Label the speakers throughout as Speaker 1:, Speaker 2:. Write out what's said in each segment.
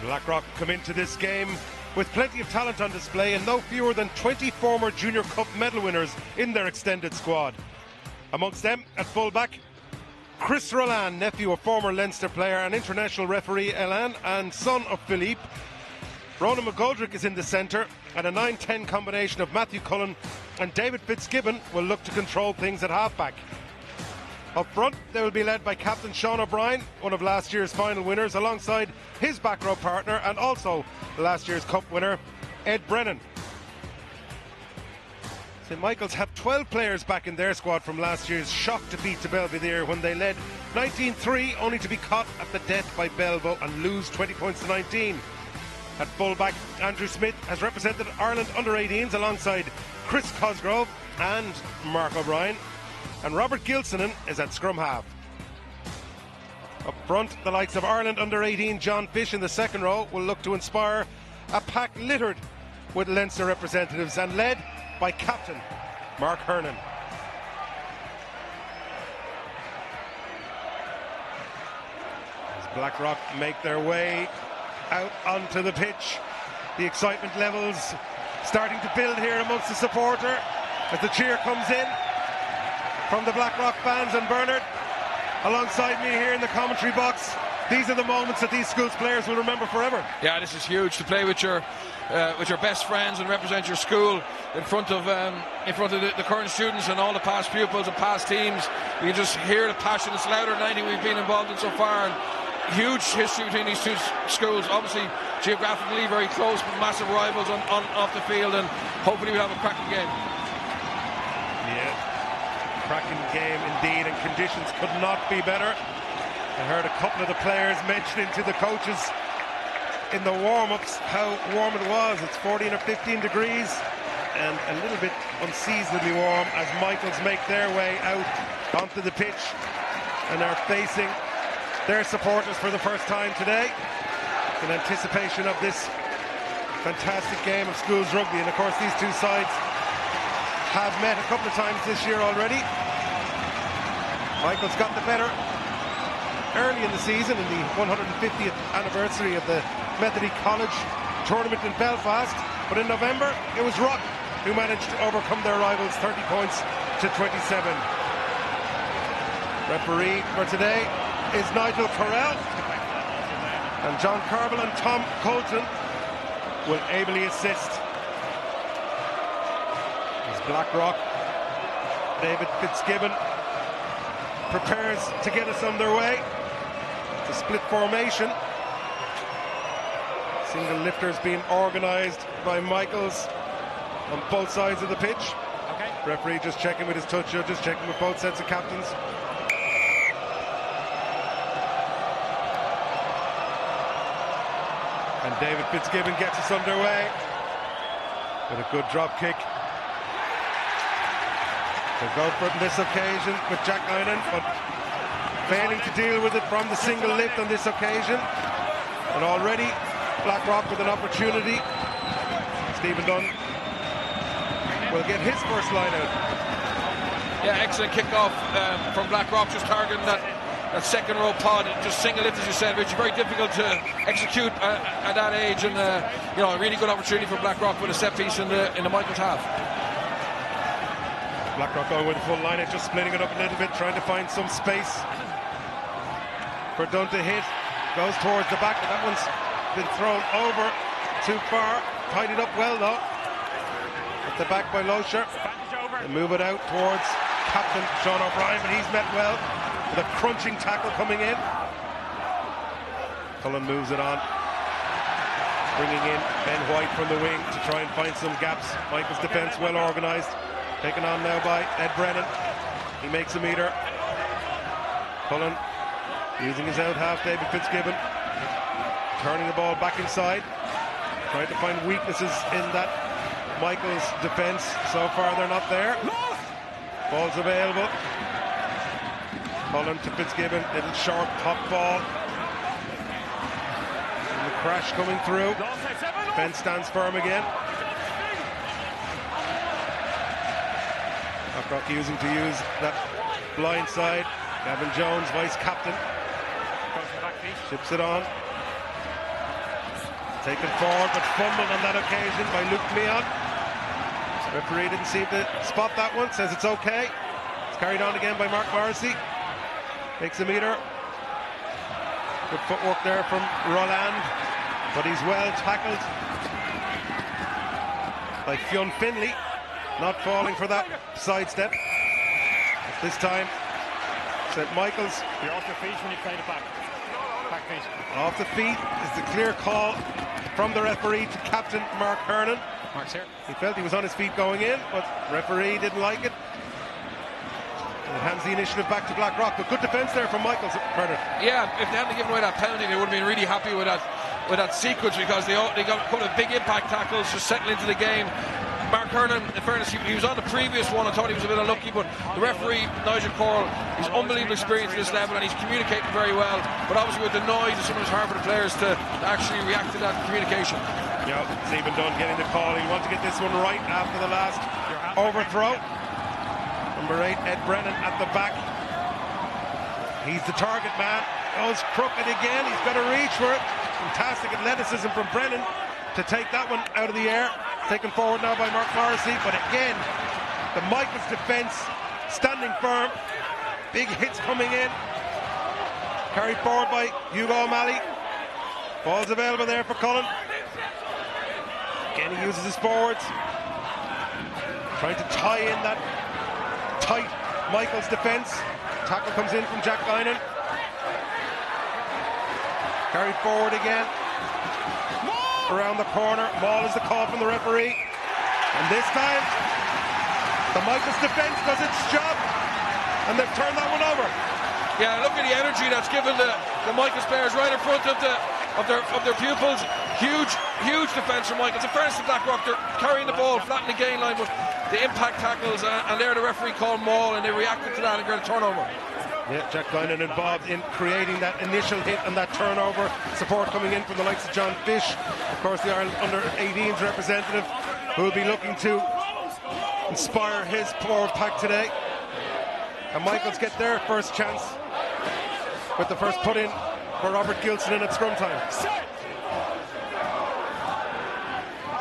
Speaker 1: Blackrock come into this game with plenty of talent on display and no fewer than 20 former Junior Cup medal winners in their extended squad. Amongst them, at fullback, Chris Roland, nephew of former Leinster player and international referee Elan and son of Philippe. Ronan McGoldrick is in the centre, and a 9-10 combination of Matthew Cullen and David Fitzgibbon will look to control things at halfback. Up front, they will be led by captain Sean O'Brien, one of last year's final winners, alongside his back row partner and also last year's cup winner, Ed Brennan. St Michael's have 12 players back in their squad from last year's shock defeat to Belvedere when they led 19-3, only to be caught at the death by Belleville and lose 20 points to 19. At fullback, Andrew Smith has represented Ireland under-18s alongside Chris Cosgrove and Mark O'Brien, and Robert Gilsonen is at scrum half. Up front, the likes of Ireland under-18 John Fish in the second row will look to inspire a pack littered with Leinster representatives and led by captain Mark Hernan. As Blackrock make their way out onto the pitch, the excitement levels starting to build here amongst the supporter as the cheer comes in from the Blackrock fans. And Bernard, alongside me here in the commentary box, these are the moments that these schools players will remember forever.
Speaker 2: Yeah, this is huge, to play with your best friends and represent your school in front of the current students and all the past pupils and past teams. You can just hear the passion. It's louder than anything we've been involved in so far. And huge history between these two schools, obviously geographically very close, but massive rivals on off the field, and hopefully we have a cracking game.
Speaker 1: Yeah, cracking game indeed, and conditions could not be better. I heard a couple of the players mentioning to the coaches in the warm-ups how warm it was. It's 14 or 15 degrees and a little bit unseasonably warm as Michaels make their way out onto the pitch and are facing their supporters for the first time today in anticipation of this fantastic game of schools rugby. And of course these two sides have met a couple of times this year already. Michael's got the better early in the season in the 150th anniversary of the Blackrock College tournament in Belfast, but in November it was Rock who managed to overcome their rivals 30 points to 27. Referee for today is Nigel Correll, and John Carville and Tom Colton will ably assist. As Blackrock, David Fitzgibbon prepares to get us underway. It's a split formation. Single lifters being organised by Michaels on both sides of the pitch. Okay. Referee just checking with his touch judges, checking with both sets of captains. And David Fitzgibbon gets us underway with a good drop kick. They'll go for it on this occasion with Jack Linen, but failing to deal with it from the single lift on this occasion. And already Blackrock with an opportunity. Stephen Dunn will get his first line out.
Speaker 2: Yeah, excellent kick-off from Blackrock, just targeting that second row pod, just single lift, as you said, which is very difficult to execute at that age, and a really good opportunity for Blackrock with a set piece in the Michaels half.
Speaker 1: Blackrock going with a full line, just splitting it up a little bit, trying to find some space for Dunn to hit. Goes towards the back, but that one's been thrown over too far. Tied it up well though. At the back by Loescher. They move it out towards captain Sean O'Brien, but he's met well with a crunching tackle coming in. Cullen moves it on, bringing in Ben White from the wing to try and find some gaps. Michael's defence well organised. Taken on now by Ed Brennan. He makes a meter. Cullen using his out half, David Fitzgibbon, turning the ball back inside, trying to find weaknesses in that Michael's defence. So far they're not there. Ball's available. Cullen to Fitzgibbon, little short pop ball. And the crash coming through. Defence stands firm again. Blackrock using to use that blind side. Gavin Jones, vice captain, ships it on. Taken forward but fumbled on that occasion by Luke Meon. Referee didn't seem to spot that one, says it's okay. It's carried on again by Mark Morrissey. Takes a meter. Good footwork there from Roland, but he's well tackled by Fionn Finlay, not falling for that sidestep. This time, St. Michael's.
Speaker 3: You're off your feet when you play the back feet.
Speaker 1: Off the feet is the clear call from the referee to captain Mark Hernan.
Speaker 3: Mark's here.
Speaker 1: He felt he was on his feet going in, but referee didn't like it. And it hands the initiative back to Blackrock, but good defence there from Michaels.
Speaker 2: Yeah, if they hadn't given away that penalty, they would have been really happy with that sequence, because they got a couple of big impact tackles to settle into the game. Mark Hernan, in fairness, he was on the previous one. I thought he was a bit unlucky, but the referee, Nigel Corll, he's unbelievable experience at this level, and he's communicating very well. But obviously with the noise, it's sometimes hard for the players to actually react to that communication.
Speaker 1: Yeah, Stephen Dunn getting the call. He wants to get this one right after the last overthrow. Number 8, Ed Brennan at the back. He's the target man. Goes crooked again. He's got to reach for it. Fantastic athleticism from Brennan to take that one out of the air. Taken forward now by Mark Morrissey, but again, the Michaels defence standing firm. Big hits coming in. Carried forward by Hugo O'Malley. Ball's available there for Cullen. Again, he uses his forwards, trying to tie in that tight Michaels defence. Tackle comes in from Jack Guinan. Carried forward again. Around the corner, ball is the call from the referee, and this time the Michaels defence does its job, and they've turned that one over.
Speaker 2: Yeah, look at the energy that's given the Michaels players right in front of their pupils. Huge defence from Michaels. In fairness to Blackrock, they're carrying the ball flat in the gain line, but the impact tackles, and there the referee called maul, and they reacted to that and got a turnover.
Speaker 1: Yeah, Jack Guinan involved in creating that initial hit and that turnover. Support coming in from the likes of John Fish, of course the Ireland under-18s representative, who will be looking to inspire his forward pack today. And Michaels get their first chance with the first put in for Robert Gilson in at scrum time.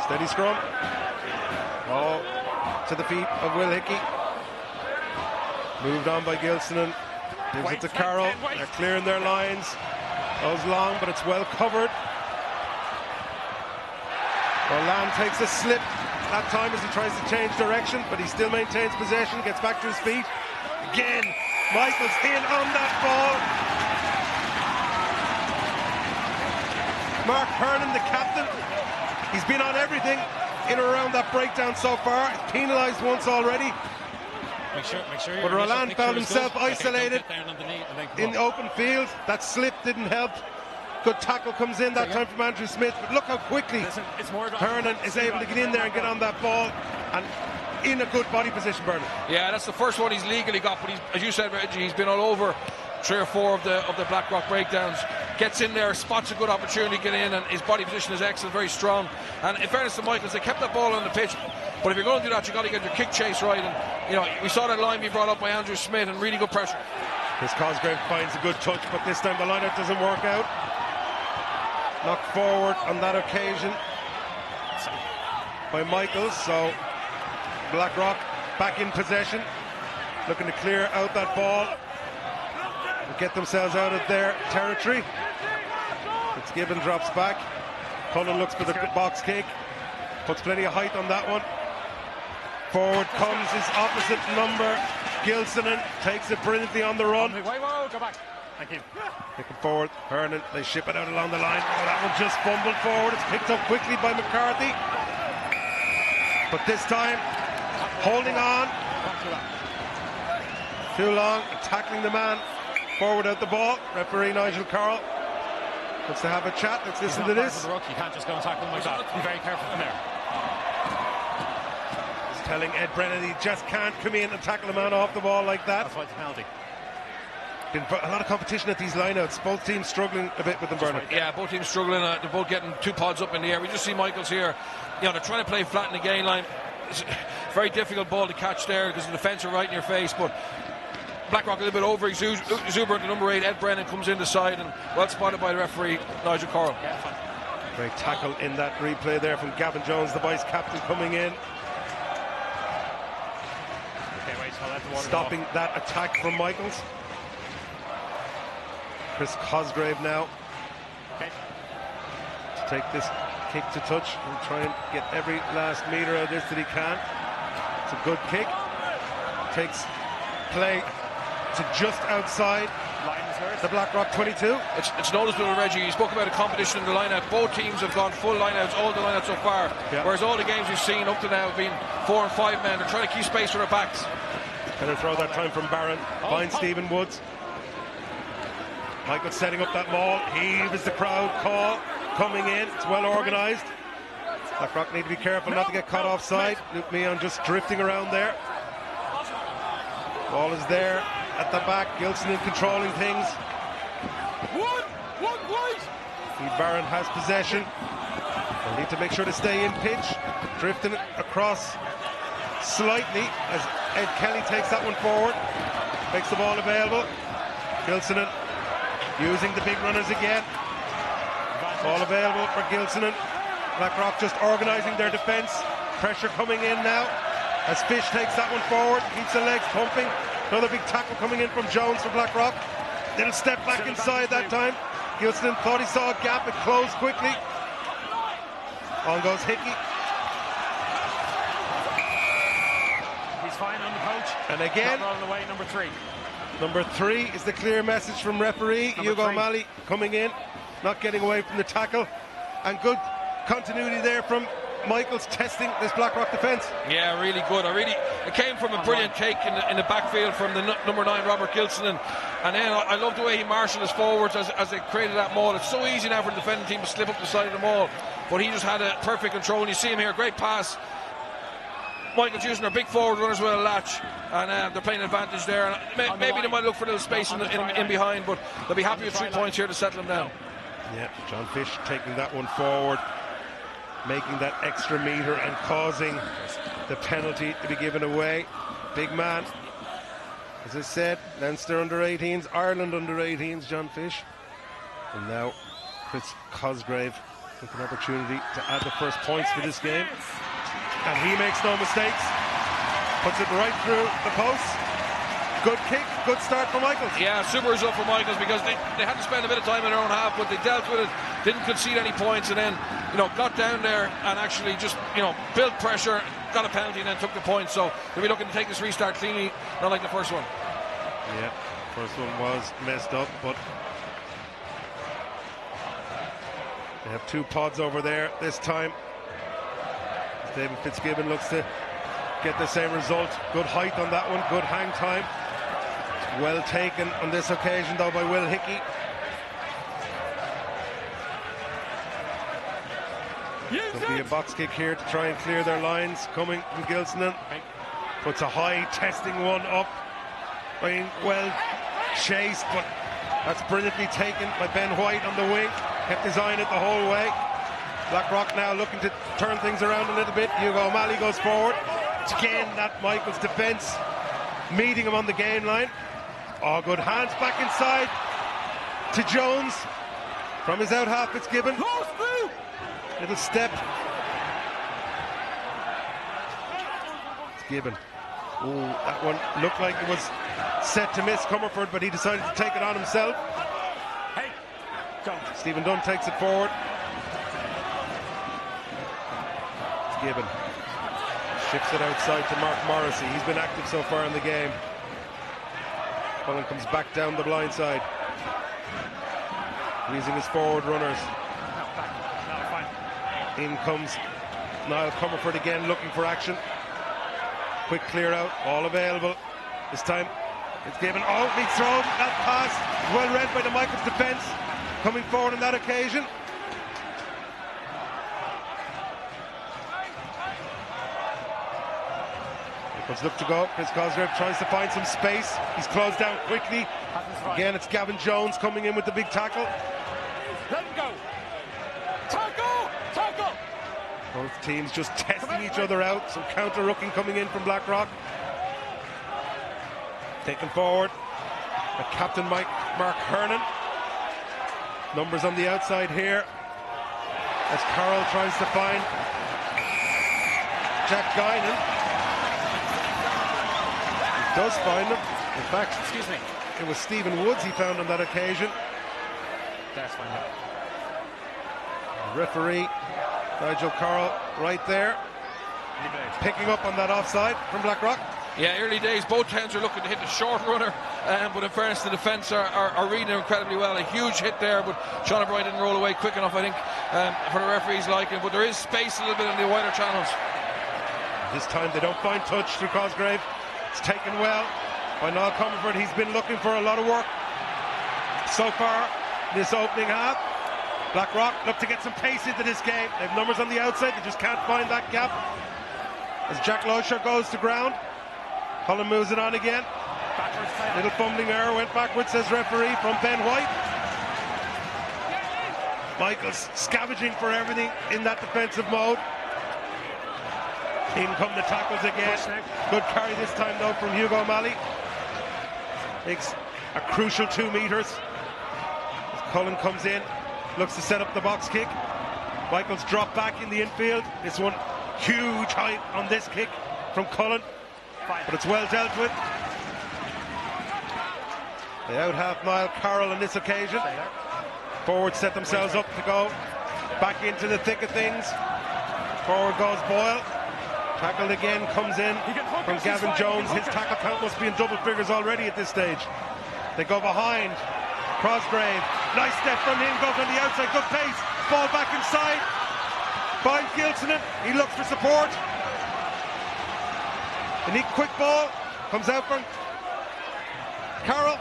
Speaker 1: Steady scrum. Ball to the feet of Will Hickey. Moved on by Gilson. Gives it to Carroll. They're clearing their lines. Goes long, but it's well covered. Roland takes a slip that time as he tries to change direction, but he still maintains possession, gets back to his feet. Again, Michaels in on that ball. Mark Hernan, the captain, he's been on everything in or around that breakdown so far. He's penalised once already.
Speaker 3: Make sure
Speaker 1: but Roland found himself isolated in the open field. That slip didn't help. Good tackle comes in that time from Andrew Smith. But look how quickly Hernan is able to get in there and get on that ball, and in a good body position, Bernard.
Speaker 2: Yeah, that's the first one he's legally got, but as you said, Reggie, he's been all over 3 or 4 of the Blackrock breakdowns. Gets in there, spots a good opportunity to get in, and his body position is excellent, very strong. And in fairness to Michaels, they kept that ball on the pitch. But if you're going to do that, you've got to get your kick chase right. And we saw that line be brought up by Andrew Smith, and really good pressure.
Speaker 1: Chris Cosgrave finds a good touch, but this time the line-out doesn't work out. Knocked forward on that occasion by Michaels. So Blackrock back in possession, looking to clear out that ball and get themselves out of their territory. Fitzgibbon drops back. Cullen looks for the box kick, puts plenty of height on that one. Forward comes his opposite number, Gilsonen, takes it brilliantly on the run.
Speaker 3: Whoa, go back. Thank you.
Speaker 1: Picking forward, Hernan, they ship it out along the line. Oh, that one just fumbled forward. It's picked up quickly by McCarthy. But this time, holding on. Too long, tackling the man forward out the ball. Referee Nigel Carroll wants to have a chat. Let's listen to this.
Speaker 3: You can't just go and tackle him like that. Be very careful from there.
Speaker 1: Telling Ed Brennan he just can't come in and tackle a man off the ball like that.
Speaker 3: That's why it's a penalty.
Speaker 1: Been a lot of competition at these lineouts. Both teams struggling a bit with them, Bernard.
Speaker 2: Yeah, both teams struggling. They're both getting 2 pods up in the air. We just see Michaels here. They're trying to play flat in the gain line. It's a very difficult ball to catch there because the defence are right in your face. But Blackrock a little bit over exuberant. The number 8, Ed Brennan, comes in the side, and well spotted by the referee, Nigel Corral.
Speaker 3: Yeah, fine.
Speaker 1: Great tackle in that replay there from Gavin Jones, the vice captain, coming in.
Speaker 3: Okay, wait, so let the water
Speaker 1: Stopping
Speaker 3: go.
Speaker 1: that attack from Michaels. Chris Cosgrave now
Speaker 3: Okay.
Speaker 1: to take this kick to touch and try and get every last metre of this that he can. It's a good kick. Takes play to just outside the Blackrock 22.
Speaker 2: It's noticeable, Reggie. You spoke about a competition in the line-out. Both teams have gone full line-outs, all the line-outs so far.
Speaker 1: Yeah.
Speaker 2: Whereas all the games we've seen up to now have been 4 and 5 men. They're trying to keep space for their backs.
Speaker 1: Going to throw that time from Barron. Finds Stephen Woods. Michael setting up that maul. Heave is the crowd call. Coming in. It's well organised. Blackrock need to be careful not to get caught offside. Luke Meehan just drifting around there. Ball is there at the back. Gilson in controlling things. Barron has possession. They need to make sure to stay in pitch. Drifting it across slightly as Ed Kelly takes that one forward. Makes the ball available. Gilsonen using the big runners again. Ball available for Gilsonen. Blackrock just organising their defence. Pressure coming in now as Fish takes that one forward. Keeps the legs pumping. Another big tackle coming in from Jones for Blackrock. Little step back inside that time. Gilsonen thought he saw a gap. It closed quickly. On goes Hickey.
Speaker 3: He's fine on the coach.
Speaker 1: And again,
Speaker 3: not rolling away, number 3.
Speaker 1: Number 3 is the clear message from referee Hugo Malley coming in, not getting away from the tackle, and good continuity there from Michaels testing this Blackrock defence.
Speaker 2: Yeah, really good. It came from a brilliant take in the backfield from the number 9 Robert Gilsonen, and then I love the way he marshalled his forwards as they created that maul. It's so easy now for the defending team to slip up the side of the maul, but he just had a perfect control. And you see him here, great pass. Michael's using their big forward runners with a latch, and they're playing advantage there. And maybe they might look for a little space in behind, but they'll be happy with 3 points here to settle them down.
Speaker 1: Yeah, John Fish taking that one forward, making that extra metre and causing the penalty to be given away. Big man, as I said, Leinster under 18s, Ireland under 18s, John Fish. And now Chris Cosgrave with an opportunity to add the first points for this game. And he makes no mistakes. Puts it right through the post. Good kick, good start for Michaels.
Speaker 2: Yeah, super result for Michaels because they had to spend a bit of time in their own half, but they dealt with it, didn't concede any points, and then, got down there and actually just, built pressure, got a penalty, and then took the points. So they'll be looking to take this restart cleanly, not like the first one.
Speaker 1: Yeah, first one was messed up, but they have 2 pods over there this time. David Fitzgibbon looks to get the same result. Good height on that one, good hang time. Well taken on this occasion though by Will Hickey. There'll be a box kick here to try and clear their lines coming from Gilsonen. Puts a high testing one up. Being well chased, but that's brilliantly taken by Ben White on the wing. Kept his eye on it the whole way. Blackrock now looking to turn things around a little bit. Hugo O'Malley goes forward. Again, that Michaels defence meeting him on the game line. Oh, good hands back inside to Jones from his out half. Fitzgibbon. Little step. Fitzgibbon. Oh, that one looked like it was set to miss Comerford, but he decided to take it on himself.
Speaker 3: Hey, go.
Speaker 1: Stephen Dunn takes it forward. Gibbon shifts it outside to Mark Morrissey. He's been active so far in the game. Cullen comes back down the blind side, using his forward runners. In comes Niall Comerford again, looking for action. Quick clear out, all available. This time it's given. Oh, meets throw. That pass well read by the Michaels defence. Coming forward on that occasion. Let's look to go. Chris Cosgrave tries to find some space. He's closed down quickly. Again, it's Gavin Jones coming in with the big tackle.
Speaker 3: Let him go. Tackle! Tackle!
Speaker 1: Both teams just testing each other out. Some counter-rucking coming in from Blackrock. Taken forward by Captain Mark Hernan. Numbers on the outside here. as Carroll tries to find Jack Guinan. He does find him. In fact,
Speaker 3: Excuse me.
Speaker 1: it was Stephen Woods he found on that occasion.
Speaker 3: That's fine.
Speaker 1: Referee Nigel Carroll right there, picking up on that offside from Blackrock.
Speaker 2: Yeah, early days, both teams are looking to hit the short runner, but in fairness, the defence are reading it incredibly well. A huge hit there, but Sean O'Brien didn't roll away quick enough, I think, for the referee's liking. But there is space a little bit in the wider channels.
Speaker 1: This time they don't find touch through Cosgrave. It's taken well by Niall Comerford. He's been looking for a lot of work so far this opening half. Blackrock look to get some pace into this game. They have numbers on the outside, they just can't find that gap. As Jack Loescher goes to ground, Cullen moves it on again. Little fumbling error, went backwards, says referee, from Ben White. Michaels scavenging for everything in that defensive mode. In come the tackles again. Good carry this time though from Hugo O'Malley. Makes a crucial 2 meters. As Cullen comes in, looks to set up the box kick. Michaels drop back in the infield. This one, huge height on this kick from Cullen, but it's well dealt with. They out-half Niall Carroll on this occasion. Forwards set themselves up to go back into the thick of things. Forward goes Boyle. Tackled again, comes in from Gavin Jones. His tackle count must be in double figures already at this stage. They go behind. Cosgrave, nice step from him, goes on the outside, good pace, ball back inside, finds Gilsonen, he looks for support. A neat quick ball, comes out from Carroll.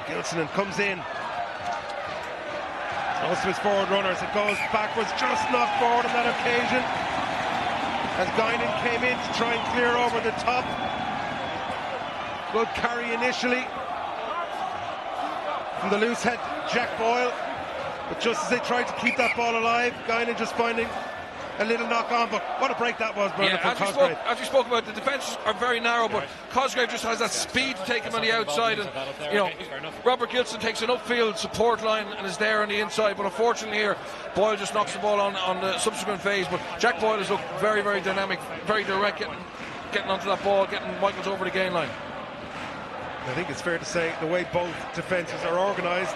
Speaker 1: Gilsonen comes in. Most of his forward runners, it goes backwards, just knocked forward on that occasion. As Guinan came in to try and clear over the top. Good carry initially from the loose head Jack Boyle, but just as they tried to keep that ball alive, Guinan just finding a little knock on. But what a break that was, Bernard, from Cosgrave.
Speaker 2: As we spoke about, the defences are very narrow, but Cosgrave just has that speed to take him on the outside, and you know, Robert Gilson takes an upfield support line and is there on the inside, but unfortunately here Boyle just knocks the ball on the subsequent phase. But Jack Boyle has looked very, very dynamic, very direct, getting onto that ball, getting Michaels over the gain line.
Speaker 1: I think it's fair to say the way both defences are organised,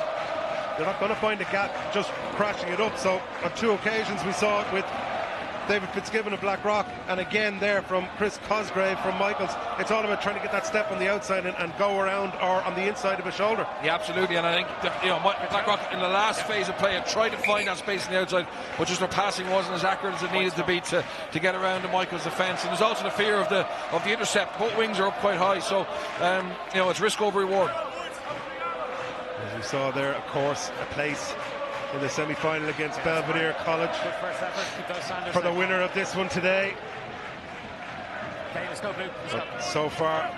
Speaker 1: they're not going to find a gap just crashing it up. So on 2 occasions we saw it with David Fitzgibbon of Blackrock, and again there from Chris Cosgrave from Michaels. It's all about trying to get that step on the outside and go around or on the inside of a shoulder.
Speaker 2: Yeah, absolutely, and I think that, you know, Blackrock in the last phase of play had tried to find that space on the outside, but just their passing wasn't as accurate as it needed to be to get around the Michaels defence. And there's also the fear of the intercept. Both wings are up quite high, so you know, it's risk over reward.
Speaker 1: As we saw there, of course, a place in the semi-final against Belvedere College for the winner of this one today.
Speaker 3: Okay, let's go, Blue.
Speaker 1: But so far,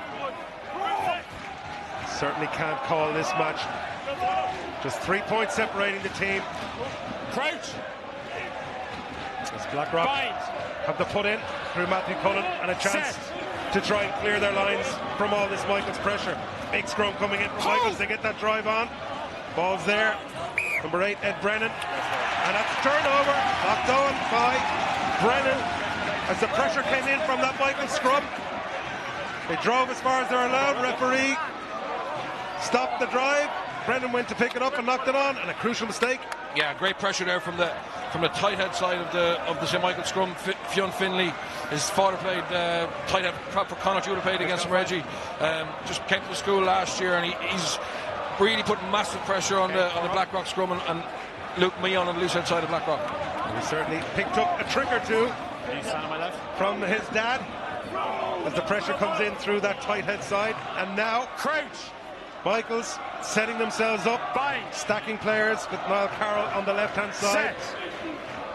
Speaker 1: certainly can't call this match. Just 3 points separating the team.
Speaker 3: Crouch.
Speaker 1: As Blackrock have the put in through Matthew Cullen and a chance to try and clear their lines from all this Michaels pressure. Big scrum coming in from Michaels. They get that drive on. Ball's there. Number 8, Ed Brennan. And that's a turnover. Knocked on by Brennan as the pressure came in from that Michaels scrum. They drove as far as they're allowed. Referee stopped the drive. Brennan went to pick it up and knocked it on, and a crucial mistake.
Speaker 2: Yeah, great pressure there from the tight head side of the St Michael's scrum. Fionn Finlay, his father played tight head for Connacht. You would have played against him, Reggie. Just came to the school last year, and he's really putting massive pressure on the Blackrock scrum, and Luke Meehan on the loose head side of Blackrock.
Speaker 1: And he certainly picked up a trick or two from his dad as the pressure comes in through that tight head side. And now
Speaker 3: Crouch.
Speaker 1: Michaels setting themselves up, stacking players with Niall Carroll on the left-hand side.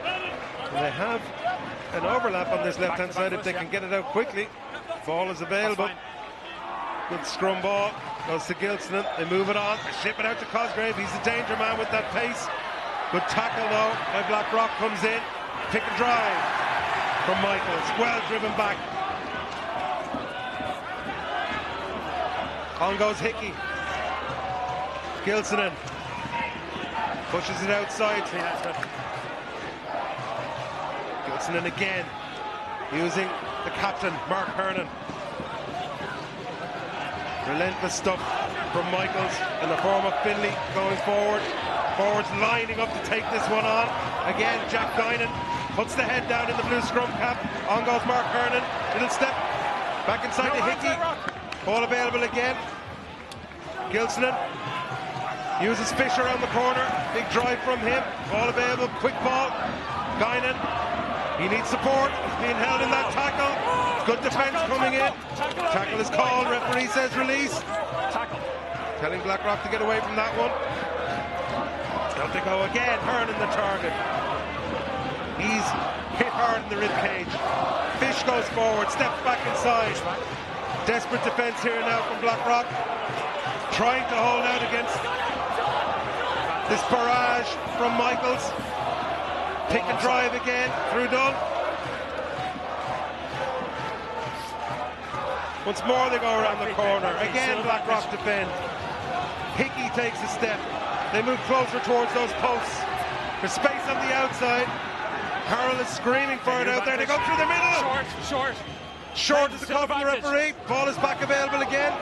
Speaker 1: And they have an overlap on this left-hand side if they can get it out quickly. Ball is available. Good scrum ball. Goes to Gilsonen. They move it on. They ship it out to Cosgrave. He's a danger man with that pace. Good tackle though by Blackrock. Comes in. Pick and drive from Michaels. Well driven back. On goes Hickey. Gilsonen. Pushes it outside.
Speaker 3: See, that's good.
Speaker 1: Gilson again, using the captain, Mark Hernan. Relentless stuff from Michaels in the form of Finlay going forward. Forwards lining up to take this one on. Again, Jack Guinan puts the head down in the blue scrum cap. On goes Mark Hernan. Little step back inside to Hickey. Ball available again. Gilson uses Fisher around the corner. Big drive from him. Ball available. Quick ball. Guinan. He needs support. He's being held in that tackle. Good defence coming in. Tackle is called. Referee says release. Telling Blackrock to get away from that one. Out they go again. Hernan the target. He's hit hard in the rib cage. Fish goes forward. Steps back inside. Desperate defence here now from Blackrock. Trying to hold out against this barrage from Michaels. Pick and drive again through Dunn. Once more they go around the corner. Again Blackrock defend. Hickey takes a step. They move closer towards those posts. There's space on the outside. Carroll is screaming for it out there. They go through the middle. Short is the call from the referee. Ball is back available again.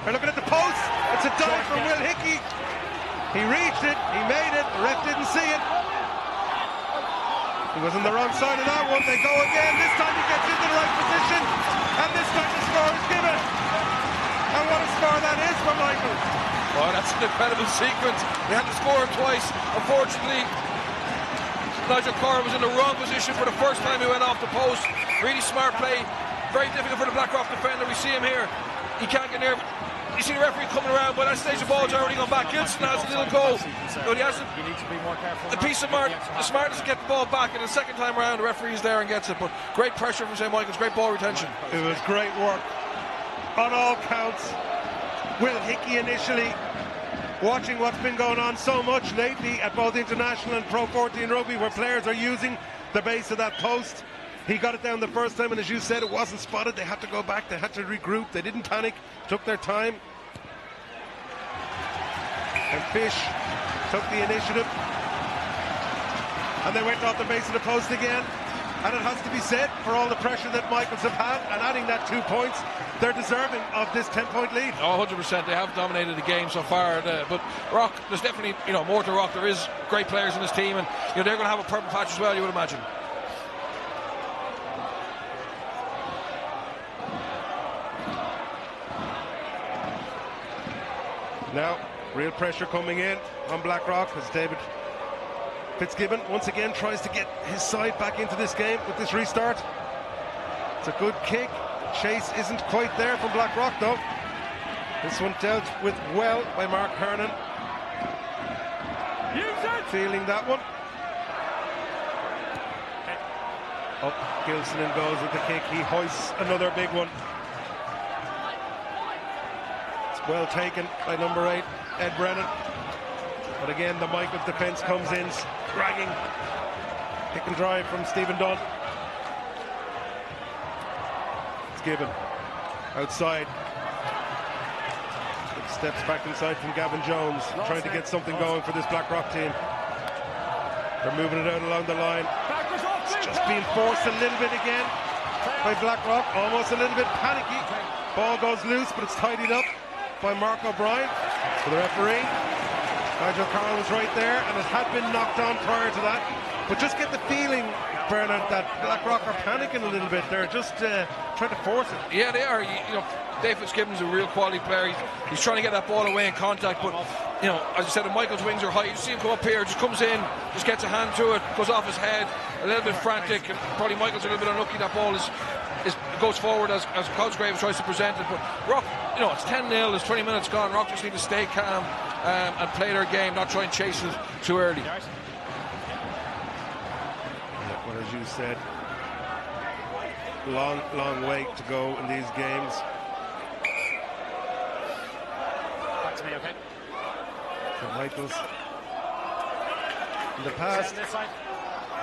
Speaker 1: They're looking at the post. It's a dive from Will Hickey. He reached it. He made it. The ref didn't see it. He was on the wrong side of that one. They go again. This time he gets into the right position. And this time the score is given. And what a score that is for Michael.
Speaker 2: Oh, that's an incredible sequence. They had to score him twice. Unfortunately, Nigel Corr was in the wrong position for the first time he went off the post. Really smart play. Very difficult for the Blackrock defender. We see him here. He can't get near. You see the referee coming around, but that stage the ball's already gone back. Gilson has a little goal. But he has a piece of the smartness to get the ball back, and the second time around the referee's there and gets it. But great pressure from St. Michael's, great ball retention.
Speaker 1: It was great work on all counts. Will Hickey initially watching what's been going on so much lately at both international and Pro 14 rugby, where players are using the base of that post. He got it down the first time, and as you said, it wasn't spotted. They had to go back, they had to regroup, they didn't panic, took their time. And Fish took the initiative. And they went off the base of the post again. And it has to be said, for all the pressure that Michaels have had, and adding that 2 points, they're deserving of this 10-point lead.
Speaker 2: Oh, 100%. They have dominated the game so far. But Rock, there's definitely more to Rock. There is great players in this team, and they're going to have a purple patch as well, you would imagine.
Speaker 1: Now, real pressure coming in on Blackrock as David Fitzgibbon once again tries to get his side back into this game with this restart. It's a good kick. Chase isn't quite there from Blackrock though. This one dealt with well by Mark Hernan. Feeling that one. Up Gilson and goes with the kick. He hoists another big one. Well taken by number 8, Ed Brennan. But again, the Michaels defence comes in, dragging. Kick and drive from Stephen Dunn. It's given. Outside. It steps back inside from Gavin Jones, trying to get something going for this Blackrock team. They're moving it out along the line. It's just being forced a little bit again by Blackrock. Almost a little bit panicky. Ball goes loose, but it's tidied up by Mark O'Brien. For the referee, Nigel Carroll was right there, and it had been knocked on prior to that. But just get the feeling, Bernard, that Blackrock are panicking a little bit. They're just trying to force it.
Speaker 2: Yeah, they are. Dave Fitzgibbon's a real quality player. He's trying to get that ball away in contact, but as I said, the Michael's wings are high. You see him come up here, just comes in, just gets a hand to it, goes off his head, a little bit frantic, and probably Michael's a little bit unlucky. That ball goes forward as Cosgrave tries to present it, but Rock, it's 10-0, there's 20 minutes gone. Rock just need to stay calm and play their game, not try and chase it too early.
Speaker 1: Well, as you said, long way to go in these games.
Speaker 3: Back to me, okay?
Speaker 1: For Michaels, in the past,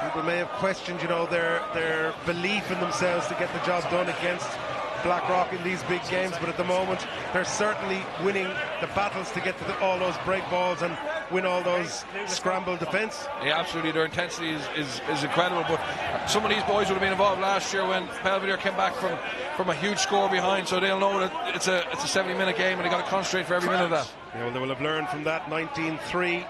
Speaker 1: people may have questioned, their belief in themselves to get the job done against Blackrock in these big games, but at the moment they're certainly winning the battles to get to all those break balls, and win all those scramble defence.
Speaker 2: Yeah, absolutely. Their intensity is incredible. But some of these boys would have been involved last year when Belvedere came back from a huge score behind, so they'll know that it's a 70-minute game and they got to concentrate for every minute of that.
Speaker 1: Yeah, well, they will have learned from that 19-3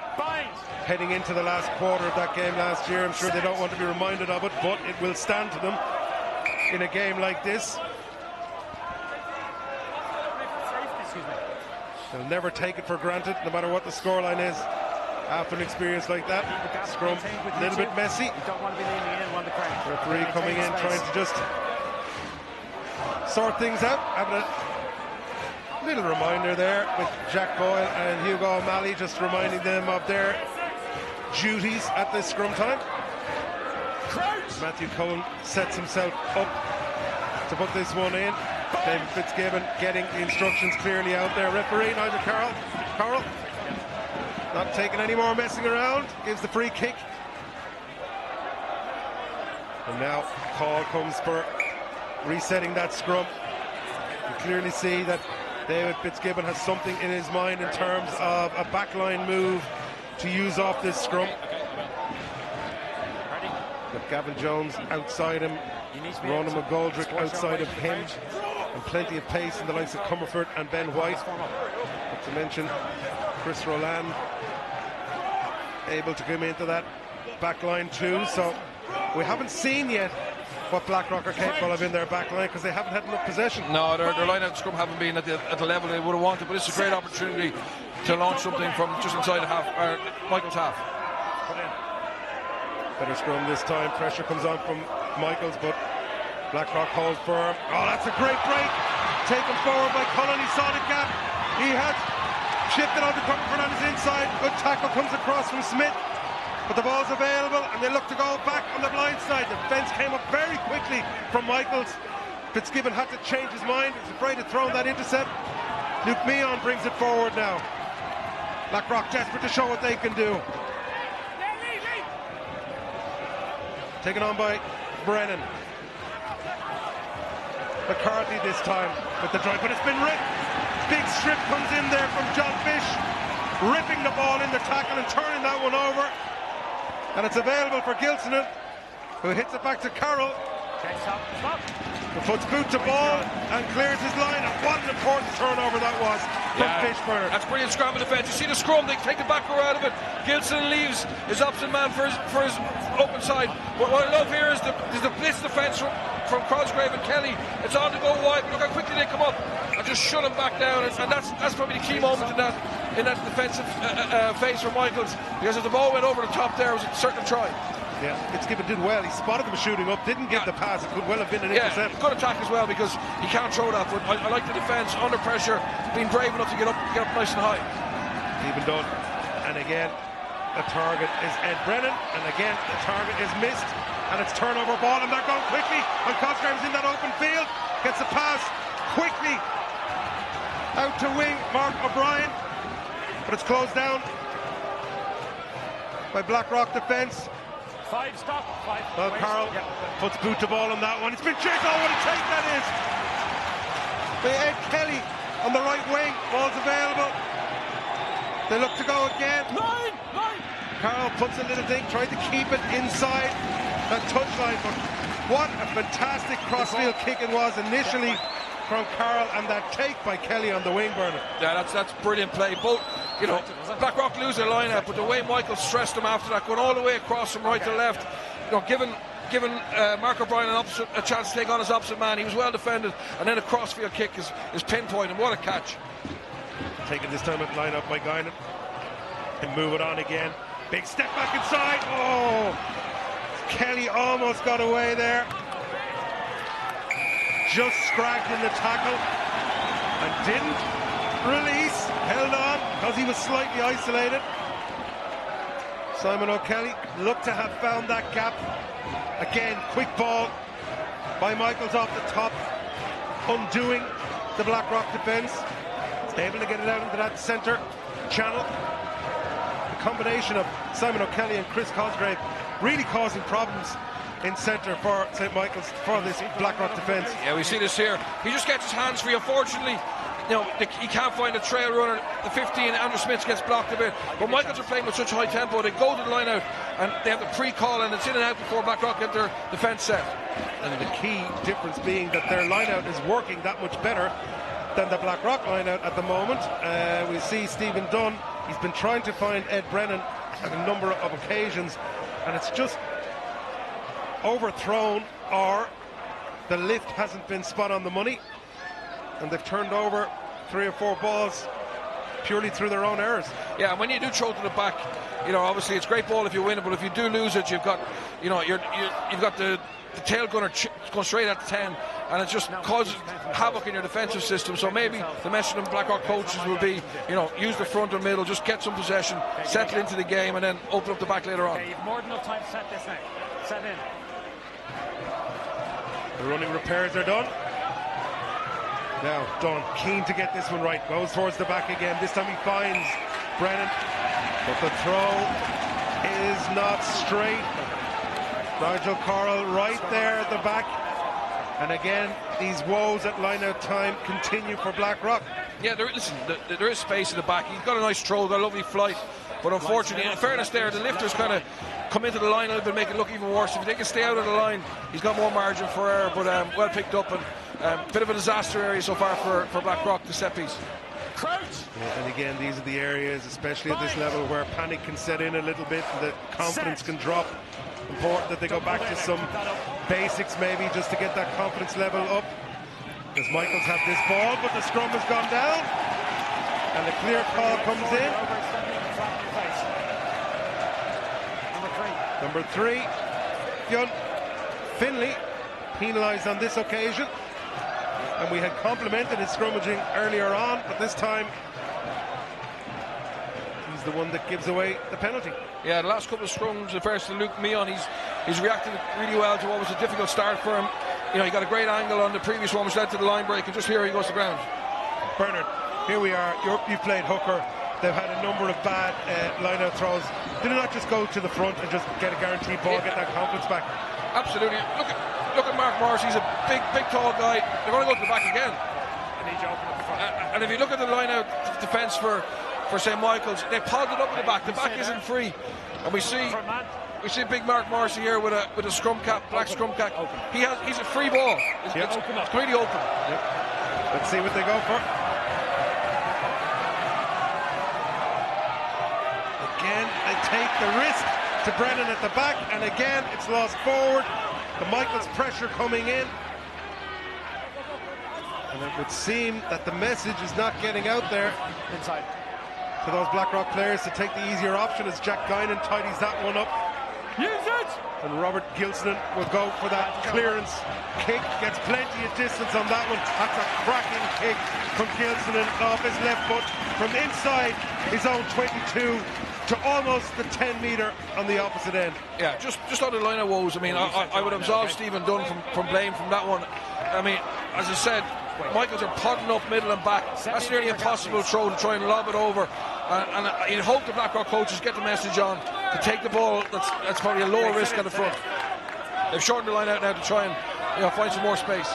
Speaker 1: heading into the last quarter of that game last year. I'm sure they don't want to be reminded of it, but it will stand to them in a game like this. They'll never take it for granted, no matter what the scoreline is. After an experience like that, scrum a little bit messy. Referee coming in, trying to just sort things out. Having a little reminder there with Jack Boyle and Hugo O'Malley, just reminding them of their duties at this scrum time. Matthew Cohen sets himself up to put this one in. David Fitzgibbon getting the instructions clearly out there. Referee Nigel Carroll not taking any more messing around, gives the free kick. And now call comes for resetting that scrum. You clearly see that David Fitzgibbon has something in his mind in terms of a backline move to use off this scrum. With Gavin Jones outside him, Ronan McGoldrick outside of him, and plenty of pace in the likes of Comerford and Ben White. Not to mention Chris Rowland able to come into that back line too. So we haven't seen yet what Blackrock are capable of in their back line, because they haven't had enough possession. No, their line-out scrum haven't been at the level they would have wanted, but it's a great opportunity to launch something from just inside the half, Michael's half. Better scrum this time. Pressure comes on from Michaels, but Blackrock holds firm. Oh, that's a great break. Taken forward by Cullen. He saw the gap. He had shifted on to Comerford on his inside. Good tackle comes across from Smith. But the ball's available, and they look to go back on the blind side. The defence came up very quickly from Michaels. Fitzgibbon had to change his mind. He was afraid of throwing that intercept. Luke Meehan brings it forward now. Blackrock desperate to show what they can do. Taken on by Brennan. McCarthy this time with the drive, but it's been ripped. Big strip comes in there from John Fish, ripping the ball in the tackle and turning that one over. And it's available for Gilsonen, who hits it back to Carroll. Who puts boot to ball and clears his line. And what an important turnover that was from Fishburne. That's brilliant scrum defence. You see the scrum, they take the back row out of it. Gilsonen leaves his opposite man for his open side. But what I love here is the blitz defence from Cosgrave and Kelly. It's on to go wide, but look how quickly they come up and just shut him back down. And that's probably the key moment in that defensive phase for Michaels, because if the ball went over the top there, it was a certain try. Yeah, Fitzgibbon did well. He spotted them shooting up, didn't get the pass. It could well have been an intercept. Good attack as well, because he can't throw that. But I like the defence under pressure, being brave enough to get up nice and high. Even done. And again, the target is Ed Brennan, and again the target is missed, and it's turnover ball, and they're going quickly. And Cosgrave's in that open field, gets a pass quickly out to wing Mark O'Brien, but it's closed down by Blackrock defence. Well, Carroll puts boot to ball on that one. It's been chased. Oh, what a take that is! By Ed Kelly on the right wing. Ball's available. They look to go again. Carroll puts a little thing, tried to keep it inside that touchline, but what a fantastic crossfield kick it was initially from Carroll, and that take by Kelly on the wing, Bernard. Yeah, that's brilliant play. Both, Blackrock lose their line out, but the way Michael stressed them after that, going all the way across from right to left, giving Mark O'Brien a chance to take on his opposite man. He was well defended, and then a crossfield kick is pinpoint, and what a catch. Taken this time at line up by Guinan, and move it on again. Big step back inside. Oh, Kelly almost got away there. Just scragged in the tackle and didn't release, held on because he was slightly isolated. Simon O'Kelly looked to have found that gap. Again, quick ball by Michaels off the top, undoing the Blackrock defence. Able to get it out into that centre channel. The combination of Simon O'Kelly and Chris Cosgrave really causing problems in centre for St. Michael's, for this Blackrock defence. Yeah, we see this here. He just gets his hands free. Unfortunately,
Speaker 2: he can't find a trail runner. The 15, Andrew Smith gets blocked a bit. But Michaels are playing with such high tempo, they go to the line out and they have the pre-call, and it's in and out before Blackrock get their defence set.
Speaker 1: And the key difference being that their line-out is working that much better than the Blackrock line-out at the moment. We see Stephen Dunn, he's been trying to find Ed Brennan at a number of occasions, and it's just overthrown, or the lift hasn't been spot on the money, and they've turned over 3 or 4 balls purely through their own errors.
Speaker 2: Yeah, and when you do throw to the back, obviously it's great ball if you win it, but if you do lose it, you've got, you've got the tail gunner going straight at the 10, and it just causes havoc in your defensive system. So maybe the message of Blackrock coaches will be, use the front and middle, just get some possession, settle into the game, and then open up the back later on.
Speaker 3: Okay, you've more than enough time to set this now. Set in.
Speaker 1: The running repairs are done. Now Dunn, keen to get this one right, goes towards the back again. This time he finds Brennan, but the throw is not straight. Nigel Correll right there at the back, and again these woes at line-out time continue for Blackrock.
Speaker 2: Yeah, there is space in the back. He's got a nice throw, got a lovely flight, but unfortunately, in fairness there, the lifters kind of come into the line a little bit, make it look even worse. If they can stay out of the line, he's got more margin for error, but well picked up, and bit of a disaster area so far for Blackrock, the set piece.
Speaker 3: Crouch.
Speaker 1: Yeah, and again, these are the areas, especially at this level, where panic can set in a little bit and the confidence can drop. Important that they go back to some basics maybe, just to get that confidence level up. As Michaels have this ball, but the scrum has gone down, and a clear call comes in. Number 3, Fionn Finlay, penalised on this occasion, and we had complimented his scrummaging earlier on, but this time he's the one that gives away the penalty.
Speaker 2: Yeah, the last couple of scrums, the first to Luke Meon, he's reacted really well to what was a difficult start for him. He got a great angle on the previous one, which led to the line break, and just here he goes to ground.
Speaker 1: Bernard, here we are. You've played hooker. They've had a number of bad line-out throws. Did it not just go to the front and just get a guaranteed ball, get that confidence back?
Speaker 2: Absolutely. Look at Mark Morris. He's a big, tall guy. They're going to go to the back again. And if you look at the line-out defence for St. Michael's, they piled it up at the back. The back isn't free, and we see big Mark Morrissey here with a scrum cap, black scrum cap. He's a free ball. It's completely open.
Speaker 1: Yep. Let's see what they go for. Again, they take the risk to Brennan at the back, and again it's lost forward. The Michaels pressure coming in, and it would seem that the message is not getting out there
Speaker 3: Inside.
Speaker 1: to those Blackrock players to take the easier option, as Jack Guinan tidies that one up.
Speaker 3: Use it!
Speaker 1: And Robert Gilsonan will go for that clearance kick, gets plenty of distance on that one. That's a cracking kick from Gilsonan off his left foot from inside his own 22 to almost the 10-metre on the opposite end.
Speaker 2: Yeah, just on the line of woes. I mean, I would absolve Stephen Dunn from blame from that one. I mean, as I said, Michaels are podding up middle and back. That's nearly impossible throw to try and lob it over. And you'd hope the Blackrock coaches get the message on to take the ball. That's probably a lower risk at the front. They've shortened the line out now to try and find some more space.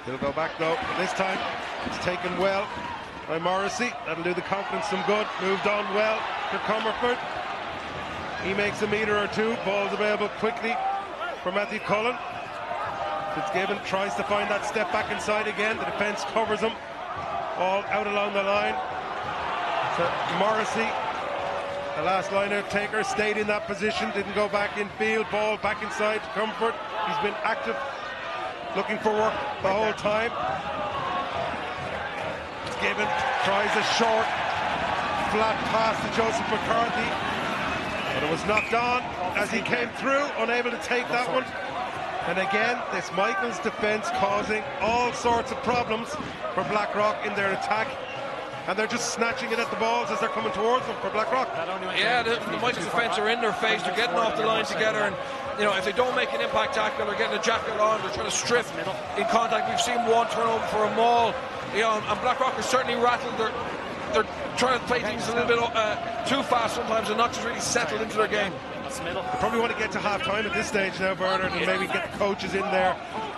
Speaker 1: Still go back though. This time it's taken well by Morrissey. That'll do the confidence some good. Moved on well to Comerford. He makes a metre or two. Ball's available quickly for Matthew Cullen. Fitzgibbon tries to find that step back inside again. The defence covers him. All out along the line. So Morrissey, the last line-out taker, stayed in that position, didn't go back in field. Ball back inside to Comfort. He's been active, looking for work the whole time. Fitzgibbon tries a short, flat pass to Joseph McCarthy, but it was knocked on as he came through, unable to take that one. And again, this Michaels defence causing all sorts of problems for Blackrock in their attack. And they're just snatching it at the balls as they're coming towards them for Blackrock.
Speaker 2: Yeah, the Michaels defence are in their face. They're getting off the line together. And, if they don't make an impact tackle, they're getting a jacket on. They're trying to strip in contact. We've seen one turnover for a maul. And Blackrock is certainly rattled. They're trying to play things a little bit too fast sometimes and not just really settled into their game.
Speaker 3: Across the middle.
Speaker 1: They probably want to get to half-time at this stage now, Bernard, and maybe get the coaches in there,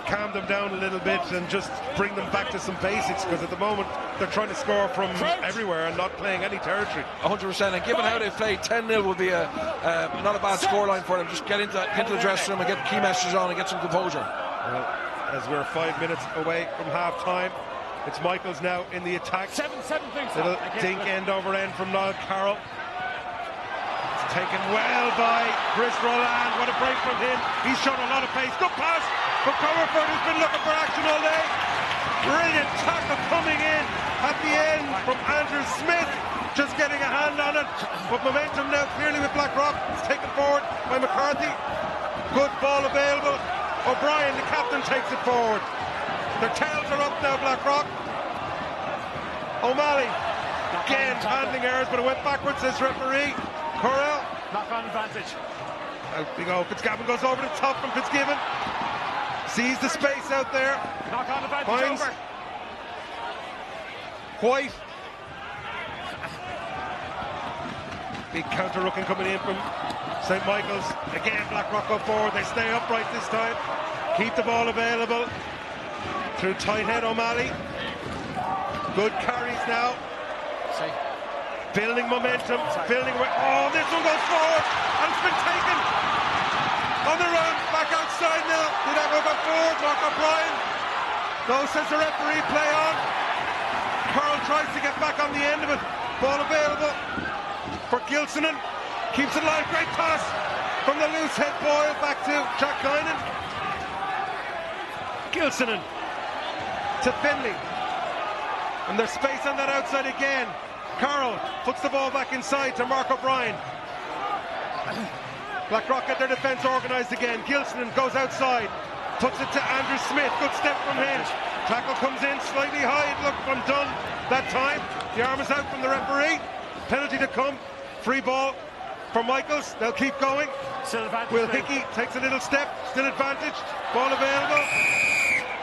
Speaker 1: calm them down a little bit, and just bring them back to some basics, because at the moment they're trying to score from everywhere and not playing any territory.
Speaker 2: 100%, and given how they've played, 10-0 would be not a bad scoreline for them. Just get into the dressing room and get the key messages on and get some composure.
Speaker 1: Well, as we're 5 minutes away from half-time, it's Michaels now in the attack.
Speaker 3: 7-7 things.
Speaker 1: Little dink end over end from Niall Carroll. It's taken well by Chris Roland. What a break from him. He's shown a lot of pace. Good pass from Comerford, who's been looking for action all day. Brilliant tackle coming in at the end from Andrew Smith. Just getting a hand on it. But momentum now clearly with Blackrock. It's taken forward by McCarthy. Good ball available. O'Brien, the captain, takes it forward. Their tails are up now, Blackrock. O'Malley, again, handling errors, but it went backwards, says referee. Correll.
Speaker 3: Knock-on advantage.
Speaker 1: Out we go. Fitzgibbon goes over the top from Fitzgibbon. Sees the space out there.
Speaker 3: Knock-on advantage
Speaker 1: Finds
Speaker 3: over.
Speaker 1: White. Big counter-rucking coming in from St. Michael's. Again, Blackrock go forward. They stay upright this time. Keep the ball available. Through tight head O'Malley. Good carries now. Building momentum. Building away. Oh, this one goes forward. And it's been taken. On the run. Back outside now. Did that go back forward? Mark O'Brien. No, says the referee. Play on. Carl tries to get back on the end of it. Ball available for Gilsonen. Keeps it alive. Great pass from the loose head Boyle back to Jack Kynan. Gilsonen to Finley. And there's space on that outside again. Carroll puts the ball back inside to Mark O'Brien. Blackrock get their defence organised again. Gilsonen goes outside. Puts it to Andrew Smith. Good step from him. Tackle comes in slightly high. It looked undone that time. The arm is out from the referee. Penalty to come. Free ball for Michaels. They'll keep going. Will Hickey takes a little step. Still advantage. Ball available.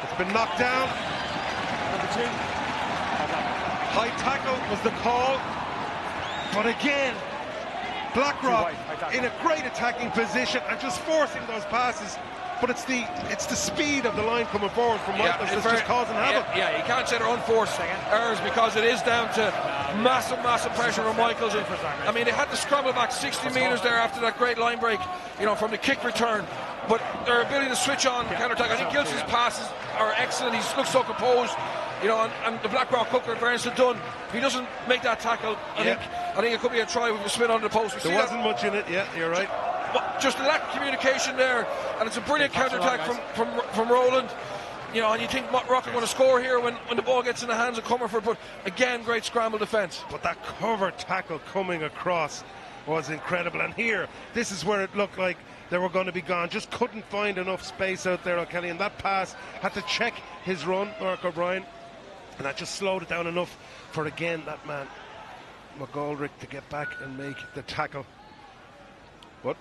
Speaker 1: It's been knocked down.
Speaker 3: Number 2.
Speaker 1: High tackle was the call. But again, Blackrock in a great attacking position and just forcing those passes. But it's the speed of the line coming forward from Michaels that's just causing havoc.
Speaker 2: Yeah, you can't say they're unforced errors because it is down to massive pressure from Michaels. And, I mean, they had to scramble back 60 metres there after that great line break, from the kick return. But their ability to switch on counter-attack, I think Gilson's passes are excellent. He looks so composed, and the Blackrock hooker, Barnes Dunn, if he doesn't make that tackle, I think it could be a try with a spin under the post.
Speaker 1: There wasn't much in it, yeah, you're right.
Speaker 2: Just a lack of communication there, and it's a brilliant counter-attack from Roland. And you think Rock are going to score here when the ball gets in the hands of Comerford, but again, great scramble defence.
Speaker 1: But that cover tackle coming across was incredible, and here, this is where it looked like they were going to be gone. Just couldn't find enough space out there, O'Kelly, and that pass had to check his run, Mark O'Brien, and that just slowed it down enough for, again, that man, McGoldrick, to get back and make the tackle. But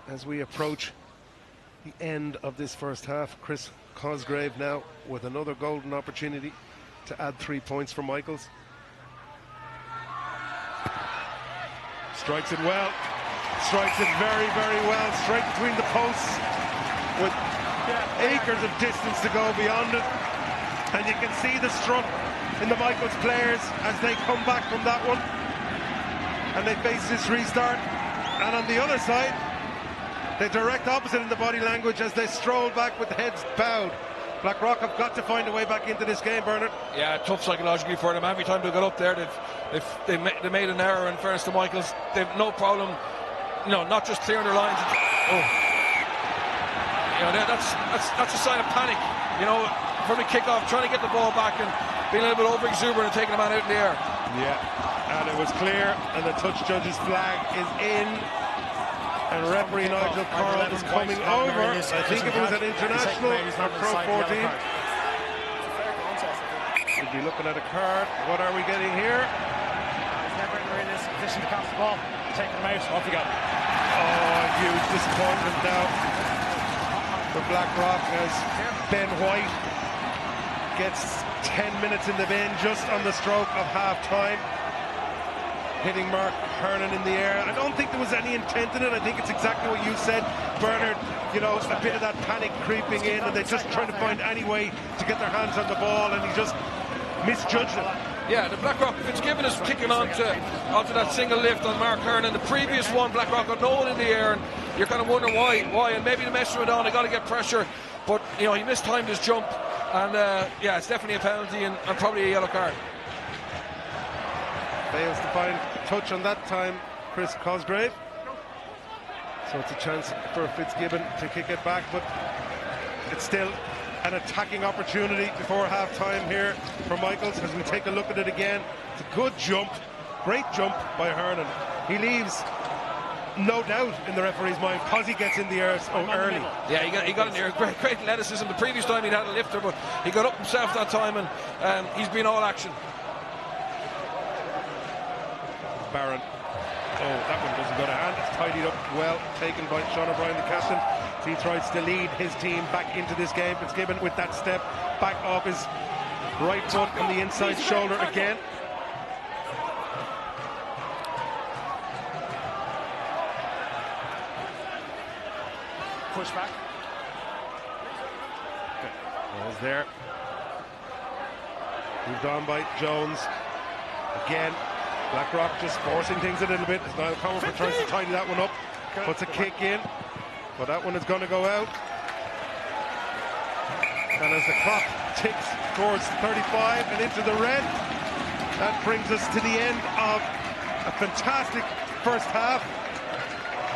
Speaker 1: as we approach the end of this first half, Chris Cosgrave now with another golden opportunity to add 3 points for Michaels. Strikes it well. Strikes it very, very well. Straight between the posts with acres of distance to go beyond it. And you can see the strut in the Michaels players as they come back from that one. And they face this restart. And on the other side, the direct opposite in the body language as they stroll back with heads bowed. Blackrock have got to find a way back into this game, Bernard.
Speaker 2: Yeah, tough psychologically for them. Every time they got up there, they made an error. In fairness to Michaels, they've no problem, not just clearing their lines. That's a sign of panic. From the kick-off, trying to get the ball back and being a little bit over-exuberant and taking a man out in the air.
Speaker 1: Yeah, and it was clear, and the touch judge's flag is in. And referee Nigel Carroll is coming over. I think if it was an international or Pro 14, we'd be looking at a card. What are we getting here?
Speaker 3: He's never in this position to catch the ball. Taking him out. Off you go.
Speaker 1: Oh, huge disappointment now for Blackrock as Ben White gets 10 minutes in the bin just on the stroke of half-time. hitting Mark Hernan in the air. I don't think there was any intent in it. I think it's exactly what you said, Bernard. You know, a bit of that panic creeping in, and they're just trying to find any way to get their hands on the ball, and he just misjudged it.
Speaker 2: Yeah, the Blackrock, Fitzgibbon is kicking onto that single lift on Mark Hernan. The previous one, Blackrock got no one in the air, and you're kind of wondering why, and maybe the mess with on, they got to get pressure, but you know, he mistimed his jump, and yeah, it's definitely a penalty and probably a yellow card.
Speaker 1: Fails to find touch on that time, Chris Cosgrave. So it's a chance for Fitzgibbon to kick it back, but it's still an attacking opportunity before half-time here for Michaels as we take a look at it again. It's a good jump, great jump by Hernan. He leaves no doubt in the referee's mind because he gets in the air so early.
Speaker 2: Yeah, he got in there. Great athleticism. The previous time he'd had a lifter, but he got up himself that time, and he's been all action.
Speaker 1: Barron. Oh, that one doesn't go to hand. It's tidied up well, taken by Sean O'Brien, the captain. So he tries to lead his team back into this game. Fitzgibbon with that step back off his right foot on the inside shoulder again.
Speaker 3: Push back.
Speaker 1: Ball's there. Moved on by Jones. Again, Blackrock just forcing things a little bit. As Niall Comerford tries to tidy that one up. Puts a kick in. But that one is going to go out. And as the clock ticks towards 35 and into the red, that brings us to the end of a fantastic first half.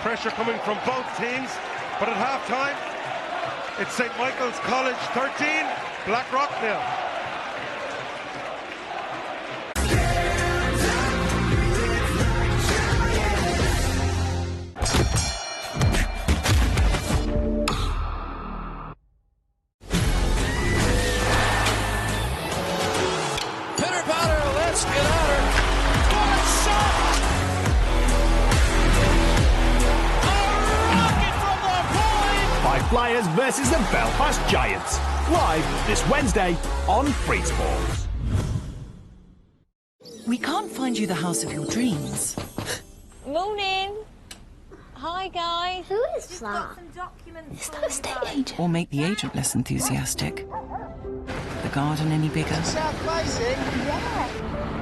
Speaker 1: Pressure coming from both teams. But at half-time, it's St. Michael's College 13, Blackrock 0.
Speaker 4: Flyers versus the Belfast Giants. Live this Wednesday on Free Sports.
Speaker 5: We can't find you the house of your dreams.
Speaker 6: Morning. Hi, guys.
Speaker 7: Who is that?
Speaker 6: Is
Speaker 7: that a estate agent?
Speaker 5: Or make the agent less enthusiastic. The garden any bigger?
Speaker 7: Yeah.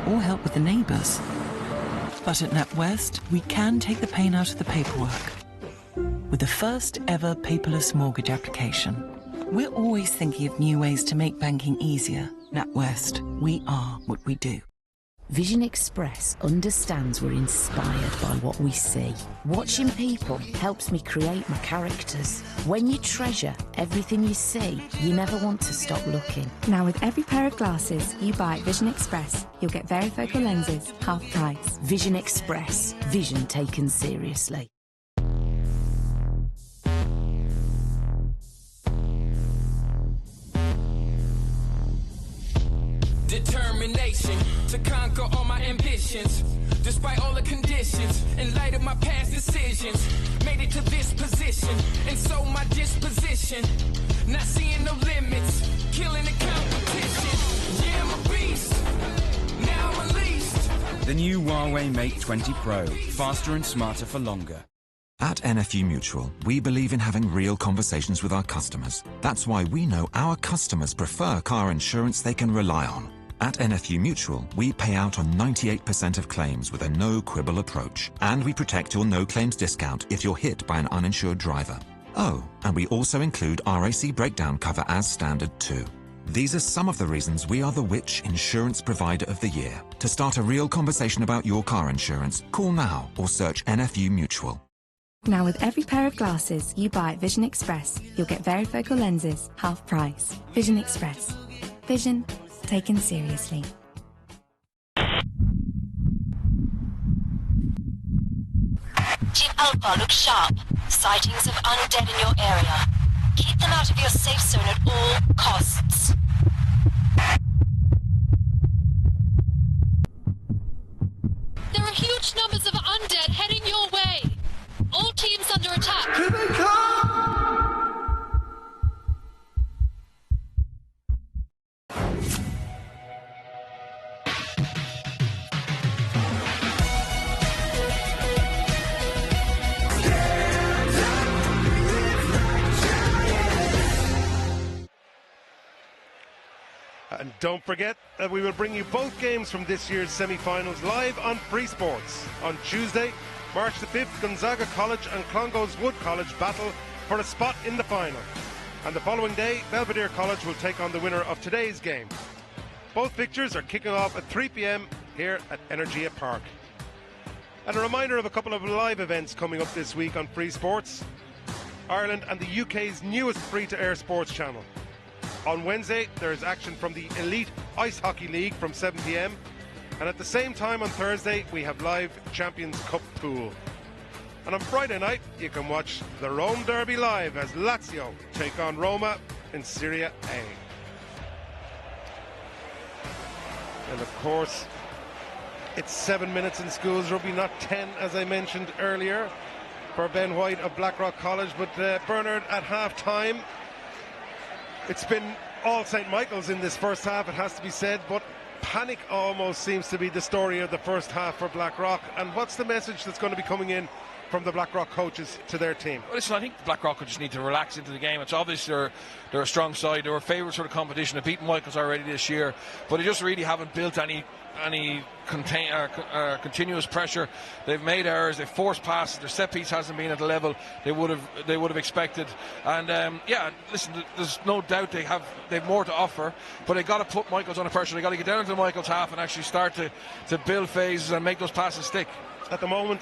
Speaker 5: Or help with the neighbours. But at NatWest, we can take the pain out of the paperwork. With the first ever paperless mortgage application. We're always thinking of new ways to make banking easier. NatWest, we are what we do.
Speaker 8: Vision Express understands we're inspired by what we see. Watching people helps me create my characters. When you treasure everything you see, you never want to stop looking.
Speaker 9: Now with every pair of glasses you buy at Vision Express, you'll get varifocal lenses, half price.
Speaker 8: Vision Express. Vision taken seriously.
Speaker 10: Determination to conquer all my ambitions, despite all the conditions. In light of my past decisions, made it to this position, and so my disposition, not seeing no limits, killing the competition. Yeah, I'm a beast, now I'm released.
Speaker 11: The new Huawei Mate 20 Pro, faster and smarter for longer.
Speaker 12: At NFU Mutual, we believe in having real conversations with our customers. That's why we know our customers prefer car insurance they can rely on. At NFU Mutual, we pay out on 98% of claims with a no-quibble approach. And we protect your no-claims discount if you're hit by an uninsured driver. Oh, and we also include RAC breakdown cover as standard too. These are some of the reasons we are the Which Insurance Provider of the Year. To start a real conversation about your car insurance, call now or search NFU Mutual.
Speaker 9: Now with every pair of glasses you buy at Vision Express, you'll get varifocal lenses, half price. Vision Express. Vision taken seriously.
Speaker 13: Chief Alpha, look sharp. Sightings of undead in your area. Keep them out of your safe zone at all costs.
Speaker 14: There are huge numbers of undead heading your way. All teams under attack.
Speaker 15: Here they come!
Speaker 1: Don't forget that we will bring you both games from this year's semi-finals live on Free Sports. On Tuesday, March the 5th, Gonzaga College and Clongowes Wood College battle for a spot in the final. And the following day, Belvedere College will take on the winner of today's game. Both fixtures are kicking off at 3 p.m. here at Energia Park. And a reminder of a couple of live events coming up this week on Free Sports. Ireland and the UK's newest free-to-air sports channel. On Wednesday, there is action from the Elite Ice Hockey League from 7 p.m. And at the same time on Thursday, we have live Champions Cup pool. And on Friday night, you can watch the Rome Derby live as Lazio take on Roma in Serie A. And of course, it's 7 minutes in schools rugby, not 10 as I mentioned earlier, for Ben White of Blackrock College. But Bernard, at half-time, it's been all St. Michael's in this first half, it has to be said, but panic almost seems to be the story of the first half for Blackrock. And what's the message that's going to be coming in from the Blackrock coaches to their team?
Speaker 2: Well, listen, I think Blackrock will just need to relax into the game. It's obvious they're a strong side. They were favourites for the competition. They've beaten Michaels already this year, but they just really haven't built any continuous pressure. They've made errors, they've forced passes, their set piece hasn't been at the level they would have expected. And yeah, listen, there's no doubt they've more to offer, but they've got to put Michaels under pressure. They've got to get down into the Michaels half and actually start to build phases and make those passes stick.
Speaker 1: At the moment,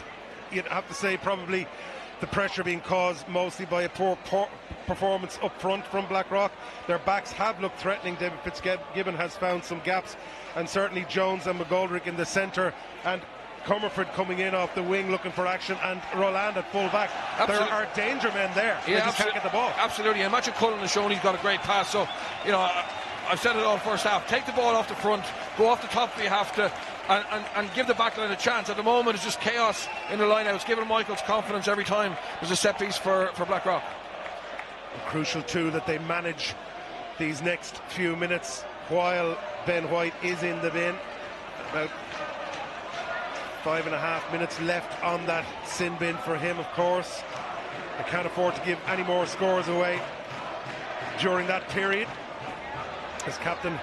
Speaker 1: you'd have to say probably the pressure being caused mostly by a poor performance up front from Blackrock. Their backs have looked threatening. David Fitzgibbon has found some gaps, and certainly Jones and McGoldrick in the centre, and Comerford coming in off the wing looking for action, and Roland at full back. There are danger men there. They just can't get the ball.
Speaker 2: Absolutely, and Matthew Cullen has shown he's got a great pass. So, you know, I've said it all first half. Take the ball off the front, go off the top if you have to, and give the backline a chance. At the moment, it's just chaos in the lineouts, giving Michaels confidence every time there's a set piece for Blackrock.
Speaker 1: Crucial too that they manage these next few minutes while Ben White is in the bin. About 5.5 minutes left on that sin bin for him, of course. They can't afford to give any more scores away during that period, as captain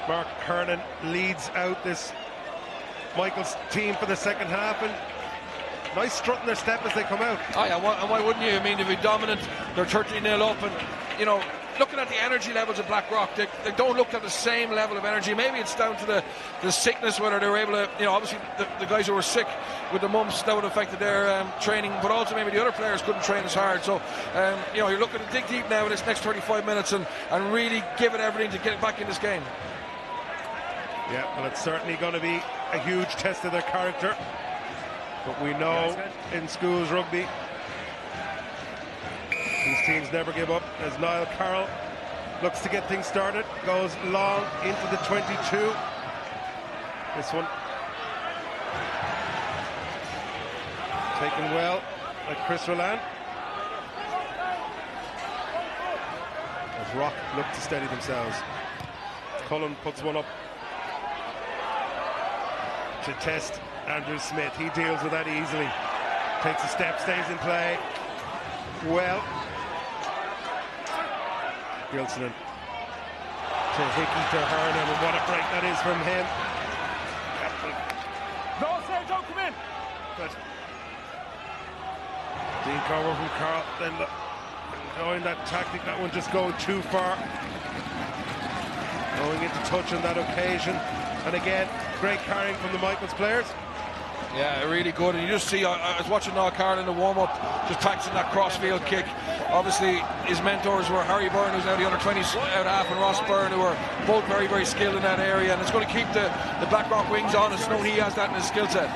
Speaker 1: Mark Hernan leads out this Michaels team for the second half, and nice strut in their step as they come out.
Speaker 2: Oh yeah, and why wouldn't you? I mean, they'll be dominant, they're 13-0 up, and you know, looking at the energy levels of Blackrock, they don't look at the same level of energy. Maybe it's down to the sickness, whether they were able to, you know, obviously the guys who were sick with the mumps, that would have affected their training, but also maybe the other players couldn't train as hard. So you know, you're looking to dig deep now in this next 35 minutes and really give it everything to get back in this game.
Speaker 1: Yeah, well, it's certainly going to be a huge test of their character. But we know in schools rugby, these teams never give up, as Niall Carroll looks to get things started, goes long into the 22. This one taken well by Chris Roland. As Rock look to steady themselves. Cullen puts one up to test Andrew Smith. He deals with that easily. Takes a step, stays in play. Well, Gilsonen to Hickey to Hernan, and what a break that is from him.
Speaker 3: No, sir, don't come in.
Speaker 1: But Dean Comer from Carl, then going that tactic, that one just going too far. Going into touch on that occasion. And again, great carrying from the Michaels players.
Speaker 2: Yeah, really good. And you just see, I was watching Niall Carroll in the warm-up, just practicing that cross-field kick. Obviously, his mentors were Harry Byrne, who's now the under-20s out half, and Ross Byrne, who are both very, very skilled in that area. And it's going to keep the Blackrock wings on. It's known he has that in his skill set.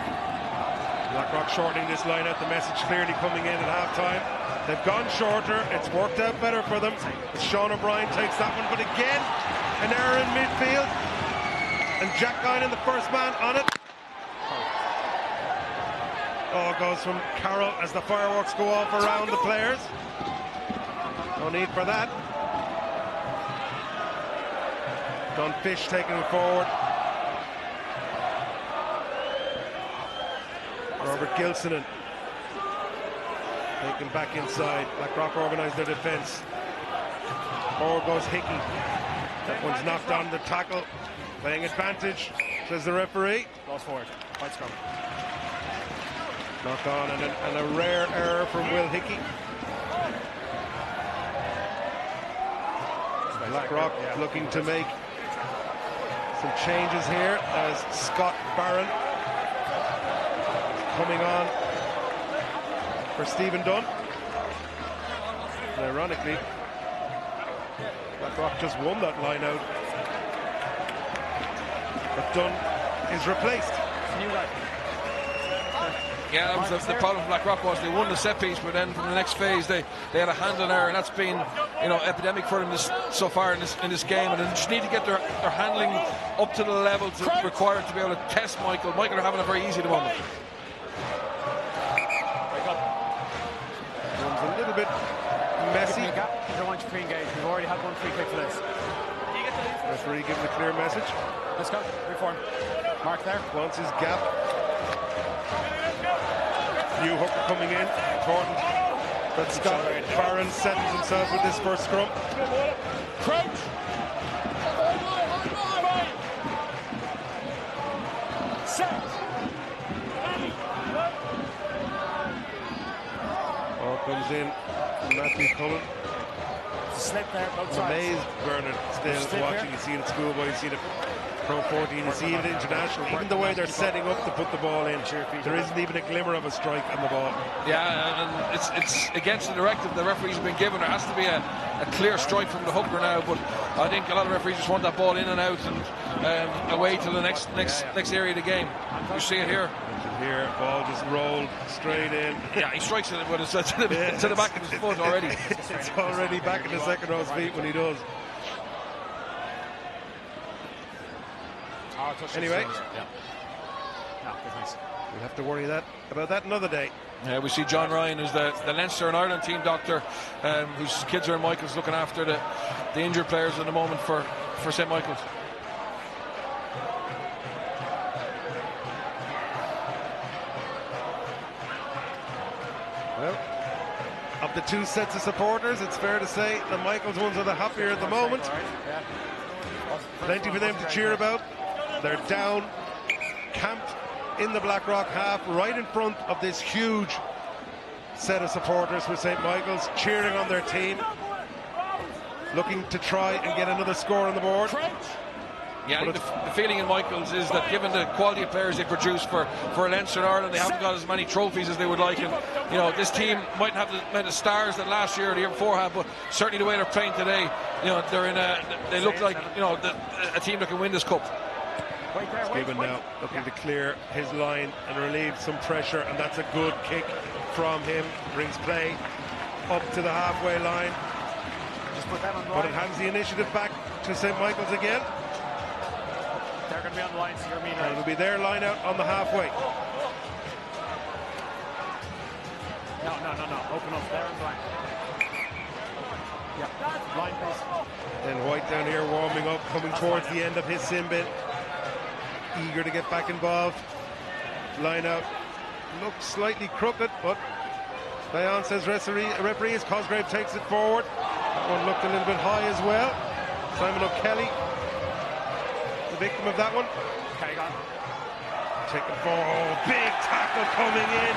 Speaker 1: Blackrock shortening this line out. The message clearly coming in at half-time. They've gone shorter. It's worked out better for them. Sean O'Brien takes that one, but again, an error in midfield. And Jack Guinan, the first man on it. Oh, goes from Carroll as the fireworks go off around the players. No need for that. Don Fish taking it forward. Robert Gilsonen taken back inside. Blackrock organised their defence. Forward goes Hickey. That one's knocked on the tackle. Playing advantage, says the referee.
Speaker 3: Goes forward. Fight scrum.
Speaker 1: Knock on and a rare error from Will Hickey. Blackrock looking to make some changes here as Scott Barron coming on for Stephen Dunn. And ironically, Blackrock just won that line out. But Dunn is replaced.
Speaker 2: Yeah, that was the problem for Blackrock was they won the set piece, but then from the next phase they had a handling error, and that's been epidemic for them so far in this game. And they just need to get their handling up to the level required to be able to test Michael. Michael are having it very easy at the moment.
Speaker 1: Runs a little bit messy.
Speaker 3: You don't want you to pre-engage. We've already had one free kick for this.
Speaker 1: Referee giving a clear message.
Speaker 3: Let's go. Reform. Mark there.
Speaker 1: Wants his gap. New hooker coming in. Important that Scott Barron settles himself with this first scrum.
Speaker 3: Crouch. Set.
Speaker 1: Ball comes in. Matthew Cullen.
Speaker 3: Slip there, both sides.
Speaker 1: Amazed Bernard still watching. You see it at schoolboy, you see it at Pro 14, you see it at international. Even the way they're setting up to put the ball in, there isn't even a glimmer of a strike on the ball.
Speaker 2: Yeah, and it's against the directive the referees have been given. There has to be a clear strike from the hooker now, but I think a lot of referees just want that ball in and out and away to the next area of the game. You see it here.
Speaker 1: Here, ball just rolled straight in.
Speaker 2: Yeah, he strikes it, but it's to the back of his foot already.
Speaker 1: It's already back in the second row's feet when he does. Anyway, we'll have to worry about that another day.
Speaker 2: Yeah, we see John Ryan, who's the Leinster and Ireland team doctor, whose kids are in Michael's, looking after the injured players at the moment for St. Michael's.
Speaker 1: Well, of the two sets of supporters, it's fair to say the Michael's ones are the happier at the moment. Plenty for them to cheer about. They're down, camped in the Blackrock half, right in front of this huge set of supporters for St. Michael's, cheering on their team, looking to try and get another score on the board.
Speaker 2: Yeah, the feeling in Michael's is that given the quality of players they produce for Leinster and Ireland, they haven't got as many trophies as they would like. And this team mightn't have the amount of stars that last year or the year before had, but certainly the way they're playing today, they look like a team that can win this cup.
Speaker 1: Gibbon now looking to clear his line and relieve some pressure, and that's a good kick from him. Brings play up to the halfway line, but it hands the initiative back to St. Michael's again.
Speaker 3: They're going to be on the line, so you're mean.
Speaker 1: And it'll be their line out on the halfway.
Speaker 3: No. Open up there on the line. Yeah, line please.
Speaker 1: And White down here warming up, coming towards the end of his sin bit. Eager to get back involved. Line out looks slightly crooked, but Bayon says referee as Cosgrave takes it forward. That one looked a little bit high as well. Simon O'Kelly, the victim of that one.
Speaker 3: Okay, got
Speaker 1: Taken forward. Big tackle coming in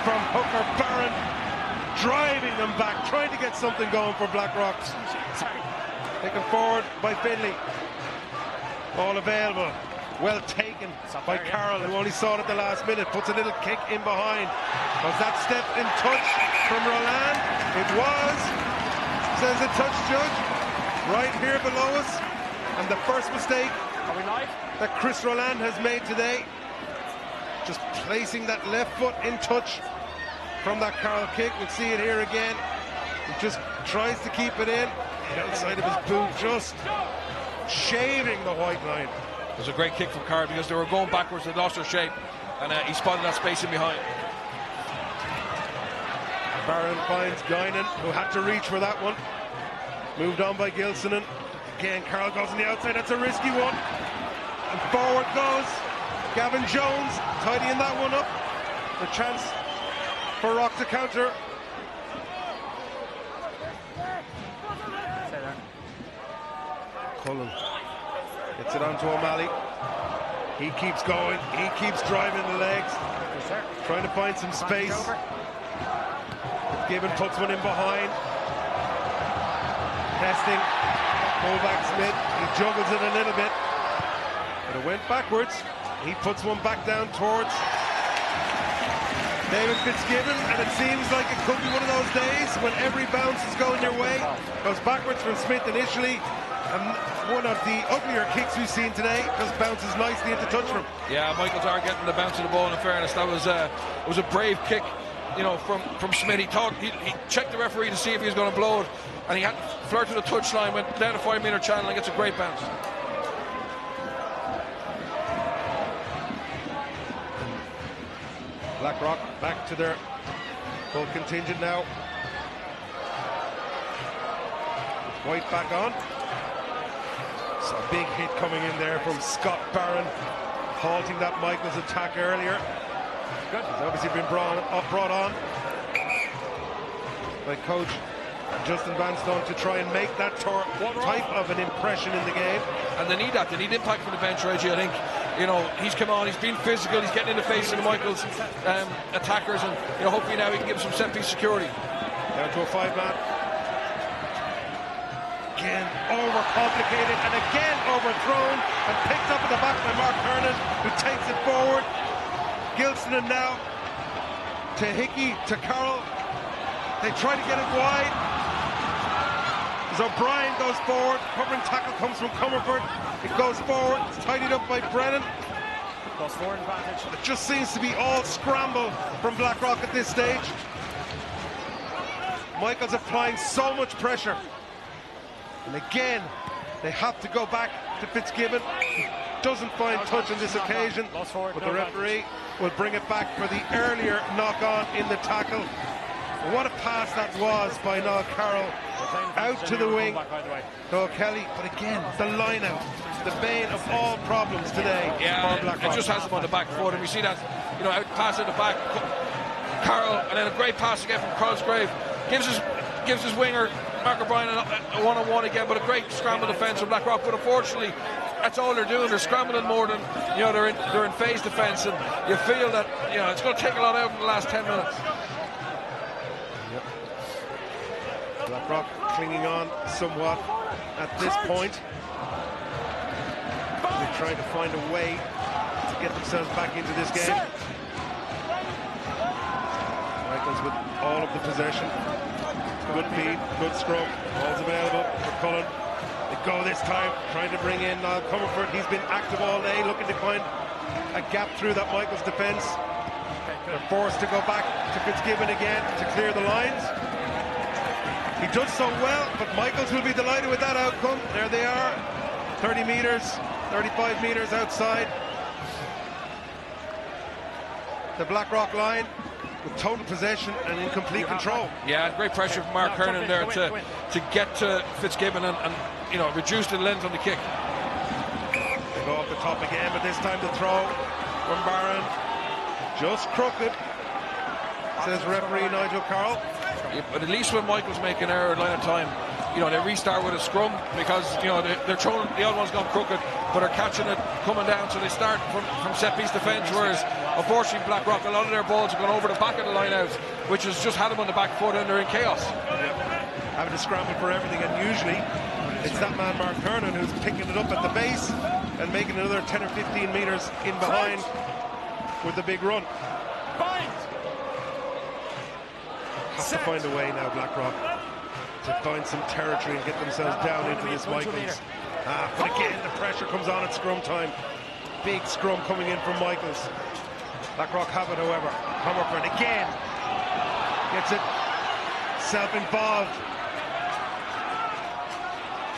Speaker 1: from hooker Barron, driving them back, trying to get something going for Blackrock. Taken forward by Finley. All available. Well taken by Carroll, who only saw it at the last minute. Puts a little kick in behind. Was that step in touch from Roland? It was, says the touch judge, right here below us. And the first mistake that Chris Roland has made today, just placing that left foot in touch from that Carroll kick. We'll see it here again. He just tries to keep it in. The outside of his boot, just shaving the white line.
Speaker 2: It was a great kick from Carr because they were going backwards, they lost their shape, and he spotted that space in behind.
Speaker 1: Barron finds Guinan, who had to reach for that one. Moved on by Gilsonen. Again, Carroll goes on the outside, that's a risky one. And forward goes Gavin Jones, tidying that one up. A chance for Rock to counter. Cullen gets it onto O'Malley. He keeps going. He keeps driving the legs, trying to find some space. Gibbon puts one in behind. Testing. Fullback Smith. He juggles it a little bit, but it went backwards. He puts one back down towards David Fitzgibbon, and it seems like it could be one of those days when every bounce is going your way. Goes backwards from Smith initially, and one of the uglier kicks we've seen today just bounces nicely into touch from him.
Speaker 2: Yeah, Michaels are getting the bounce of the ball, in fairness. That was a brave kick, you know, from Smith. He thought he checked the referee to see if he was going to blow it, and he had to flirt to the touchline, went down a 5-metre channel and gets a great bounce.
Speaker 1: Blackrock back to their full contingent now. White back on. So a big hit coming in there from Scott Barron, halting that Michaels attack earlier. He's obviously been brought on by coach Justin Vanstone to try and make that type of an impression in the game.
Speaker 2: And they need that. They need impact from the bench, Reggie. I think, you know, he's come on, he's been physical, he's getting in the face of the Michaels attackers, and, you know, hopefully now he can give some set-piece security.
Speaker 1: Down to a 5-man. Again overcomplicated, and again overthrown, and picked up at the back by Mark Hernan, who takes it forward. Gilson now to Hickey, to Carroll. They try to get it wide. As O'Brien goes forward, covering tackle comes from Comerford. It goes forward, it's tidied up by Brennan.
Speaker 3: Goes forward advantage.
Speaker 1: It just seems to be all scramble from Blackrock at this stage. Michaels applying so much pressure. And again, they have to go back to Fitzgibbon. He doesn't find touch on this occasion, but the referee will bring it back for the earlier knock-on in the tackle. And what a pass that was by Noel Carroll out to the wing. Noel Kelly, but again, the line-out, the bane of all problems today.
Speaker 2: Yeah, it just has him on the back foot, and we see that, you know, out pass at the back, Carroll, and then a great pass again from Cosgrave. Gives his winger Mark O'Brien a one-on-one again, but a great scramble defence from Blackrock. But unfortunately, that's all they're doing. They're scrambling more than, you know, they're in phase defence, and you feel that, you know, it's going to take a lot out in the last 10 minutes.
Speaker 1: Yep. Blackrock clinging on somewhat at this point. They're trying to find a way to get themselves back into this game. Michaels with all of the possession. Good feed, good scrum, ball's available for Cullen. They go this time, trying to bring in Comerford. He's been active all day, looking to find a gap through that Michaels defence. They're forced to go back to Fitzgibbon again to clear the lines. He does so well, but Michaels will be delighted with that outcome. There they are, 30 metres, 35 metres outside the Blackrock line, with total possession and in complete control.
Speaker 2: Yeah, great pressure from Mark Hernan there to get to Fitzgibbon and you know, reduce the length on the kick.
Speaker 1: They go off the top again, but this time the throw from Barron. Just crooked, says referee Nigel Carroll.
Speaker 2: Yeah, but at least when Michaels make an error at line of time, you know, they restart with a scrum, because, you know, they're throwing, the other one's gone crooked, but they're catching it coming down, so they start from set-piece defence, whereas unfortunately Blackrock, a lot of their balls have gone over the back of the line out, which has just had them on the back foot, and they're in chaos.
Speaker 1: Yeah. Having to scramble for everything, and usually it's that man Mark Hernan who's picking it up at the base and making another 10 or 15 metres in behind with the big run. Have to find a way now, Blackrock, to find some territory and get themselves down into this Michaels. But again, the pressure comes on at scrum time. Big scrum coming in from Michaels. Blackrock have it, however. Comerford again gets it self-involved.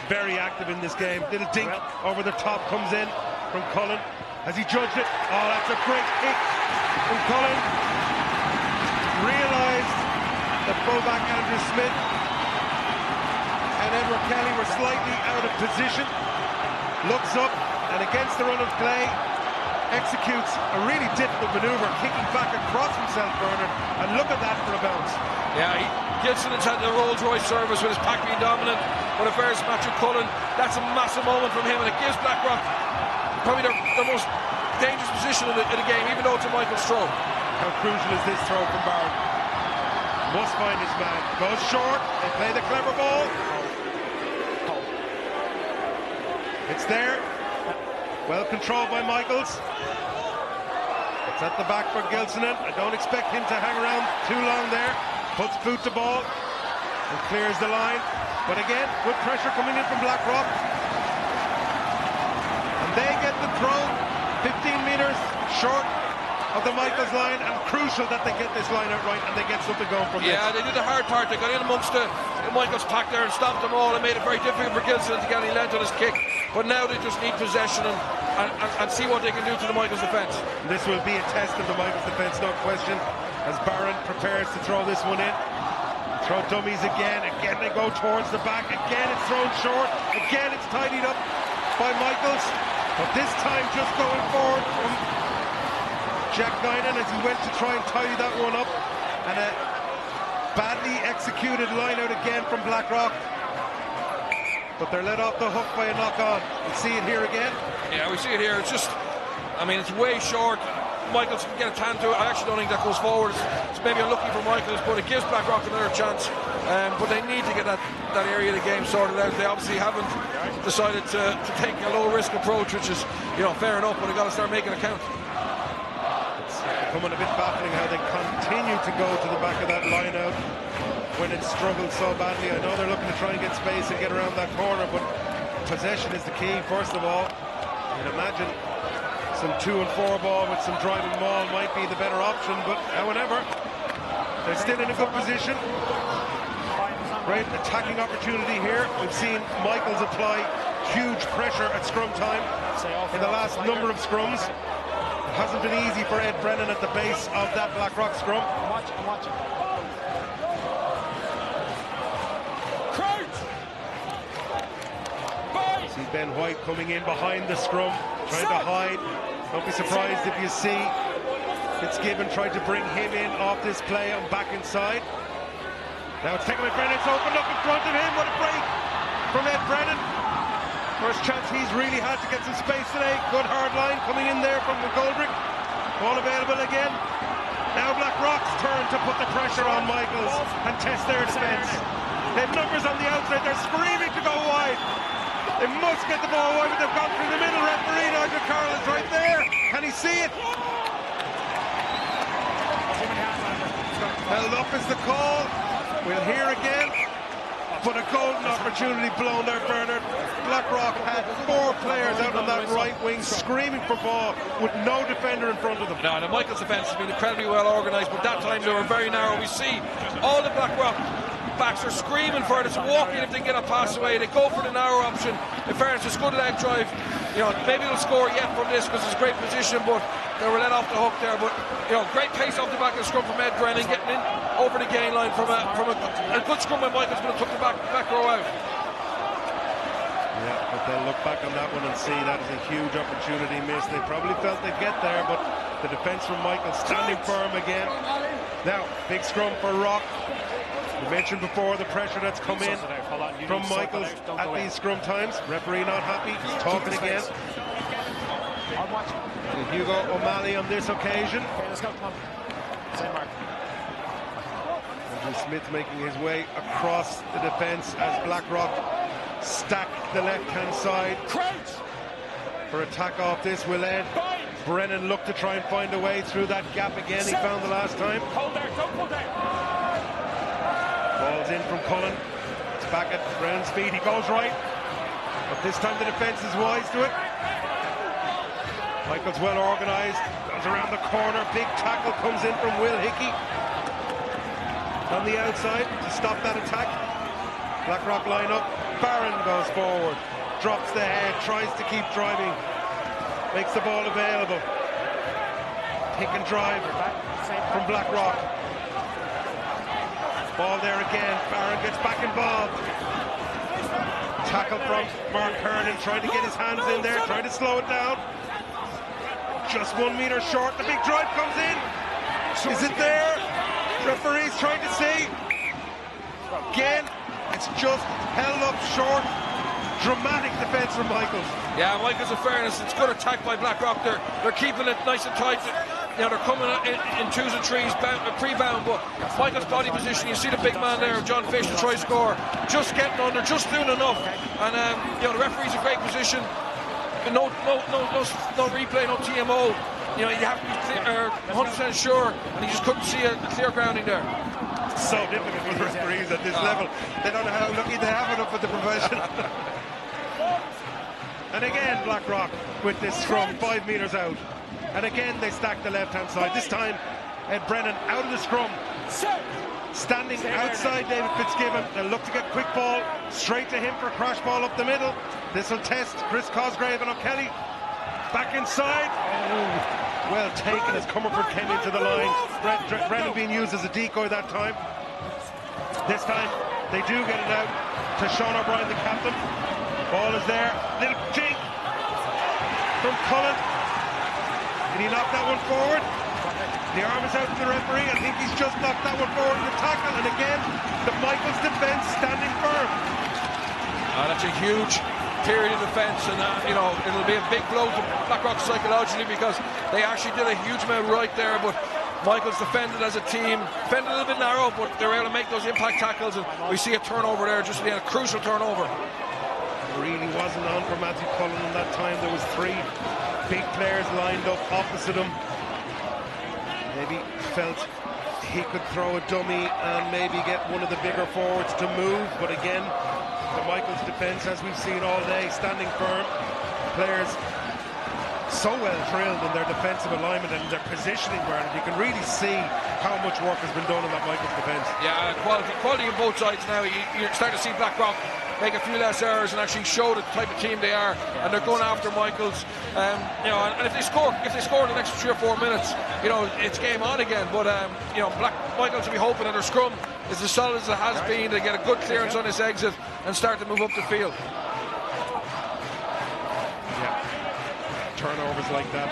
Speaker 1: Very active in this game. Little dink over the top comes in from Cullen. Has he judged it? Oh, that's a great kick from Cullen. Realised that fullback Andrew Smith and Edward Kelly were slightly out of position. Looks up, and against the run of play, executes a really difficult manoeuvre, kicking back across himself, Bernard, and look at that for a bounce.
Speaker 2: Yeah, Gilson has had the Rolls-Royce service with his pack being dominant, but if there's Matthew Cullen, that's a massive moment from him, and it gives Blackrock probably their most dangerous position in the game, even though it's a Michael's throw.
Speaker 1: How crucial is this throw from Barron? Must find his man. Goes short. They play the clever ball. It's there. Well controlled by Michaels. It's at the back for Gilsonen. I don't expect him to hang around too long there. Puts boot to ball and clears the line. But again, good pressure coming in from Blackrock. And they get the throw 15 metres short of the Michaels line, and crucial that they get this line out right and they get something going from this.
Speaker 2: Yeah, they did the hard part. They got in amongst the Michaels pack there and stopped them all and made it very difficult for Gilson to get any length on his kick. But now they just need possession and see what they can do to the Michaels defence.
Speaker 1: This will be a test of the Michaels defence, no question, as Barron prepares to throw this one in. Throw dummies again. Again they go towards the back. Again it's thrown short. Again it's tidied up by Michaels. But this time just going forward from Jack Guinan as he went to try and tidy that one up. And a badly executed line out again from Blackrock. But they're let off the hook by a knock-on. We see it here again.
Speaker 2: Yeah, we see it here. It's just, I mean, it's way short. Michaels can get a tan to it. I actually don't think that goes forward. It's maybe unlucky for Michaels, but it gives Blackrock another chance. But they need to get that area of the game sorted out. They obviously haven't decided to take a low-risk approach, which is, fair enough, but they've got to start making it count.
Speaker 1: It's becoming a bit baffling how they continue to go to the back of that line out when it's struggled so badly. I know they're looking to try and get space and get around that corner, but possession is the key, first of all. You'd imagine some 2 and 4 ball with some driving maul might be the better option, but however, they're still in a good position. Great attacking opportunity here. We've seen Michaels apply huge pressure at scrum time in the last number of scrums. It hasn't been easy for Ed Brennan at the base of that Blackrock scrum.
Speaker 3: I'm watching.
Speaker 1: See Ben White coming in behind the scrum, trying to hide. Don't be surprised if you see Fitzgibbon tried to bring him in off this play and back inside. Now it's taken by Brennan, it's opened up in front of him. What a break from Ed Brennan. First chance he's really had to get some space today. Good hard line coming in there from McGoldrick. Ball available again. Now Blackrock's turn to put the pressure on Michaels and test their defence. They have numbers on the outside, they're screaming to go wide. They must get the ball wide, but they've gone through the middle. Referee Nigel Carroll is right there. Can he see it? Held up is the call. We'll hear again. But a golden opportunity blown there, Bernard. Blackrock had 4 players out on that right wing screaming for ball with no defender in front of them.
Speaker 2: No, the Michaels defence has been incredibly well organised, but that time they were very narrow. We see all the Blackrock backs are screaming for it. It's walking if they get a pass away. They go for the narrow option. In fairness, it's good leg drive. Maybe they'll score yet from this because it's a great position, but they were let off the hook there. But great pace off the back of the scrum from Ed Brennan, getting in over the gain line from a good scrum by Michaels, but it took the back row out.
Speaker 1: Yeah, but they'll look back on that one and see that is a huge opportunity missed. They probably felt they'd get there, but the defence from Michaels standing firm again. Now, big scrum for Rock. We mentioned before the pressure that's come in from Michaels at these scrum times. Referee not happy, he's talking again. And Hugo O'Malley on this occasion. Andrew Smith making his way across the defence as Blackrock stack the left-hand side. For attack off this will Ed Brennan look to try and find a way through that gap again he found the last time.
Speaker 3: Hold there, don't pull down.
Speaker 1: Ball's in from Cullen. It's back at Brown's feet. He goes right. But this time the defence is wise to it. Michael's well organised. Goes around the corner. Big tackle comes in from Will Hickey. On the outside to stop that attack. Blackrock line up. Barron goes forward. Drops the head. Tries to keep driving. Makes the ball available. Pick and drive from Blackrock. Ball there again. Barron gets back involved. Tackle from Mark Hernan, trying to get his hands in there, trying to slow it down. just 1 metre short. The big drive comes in. Is it there? Referee's trying to see. Again, it's just held up short. Dramatic defence from Michaels.
Speaker 2: Yeah, Michaels, in fairness, it's good attack by Blackrock. They're keeping it nice and tight. You know, they're coming in twos and threes, pre-bound, but Michael's body position, you see the big man there, John Fish, to try to score, just getting under, just doing enough. And you know, the referee's in great position. No replay, no TMO. You know, you have to be 100% sure, and he just couldn't see a clear grounding there.
Speaker 1: It's so difficult with referees at this level. They don't know how lucky they have it up at the profession. And again, Blackrock with this scrum 5 metres out. And again, they stack the left-hand side. This time, Ed Brennan out of the scrum. Standing outside David Fitzgibbon. They'll look to get quick ball straight to him for a crash ball up the middle. This will test Chris Cosgrave and O'Kelly. Back inside. Oh, well taken as Comerford came into the line. Brennan being used as a decoy that time. This time, they do get it out to Sean O'Brien, the captain. Ball is there. Little jink from Cullen. Did he knock that one forward? The arm is out to the referee. I think he's just knocked that one forward in the tackle. And again, the Michaels defence standing firm.
Speaker 2: That's a huge period of defence, and you know, it'll be a big blow to Blackrock psychologically, because they actually did a huge amount right there, but Michaels defended as a team, defended a little bit narrow, but they were able to make those impact tackles, and we see a turnover there, just a crucial turnover.
Speaker 1: Really wasn't on for Matthew Cullen in that time. There was 3 big players lined up opposite him. Maybe felt he could throw a dummy and maybe get one of the bigger forwards to move, but again, the Michaels defence, as we've seen all day, standing firm. Players so well drilled in their defensive alignment and their positioning, Bernard. You can really see how much work has been done in that Michaels defence. Yeah,
Speaker 2: quality on both sides now. You're starting to see Blackrock make a few less errors and actually show the type of team they are, and they're going after Michaels. You know, and if they score the next 3 or 4 minutes, you know, it's game on again. But you know, Michaels will be hoping that their scrum is as solid as it has been. They get a good clearance on this exit and start to move up the field.
Speaker 1: Yeah, turnovers like that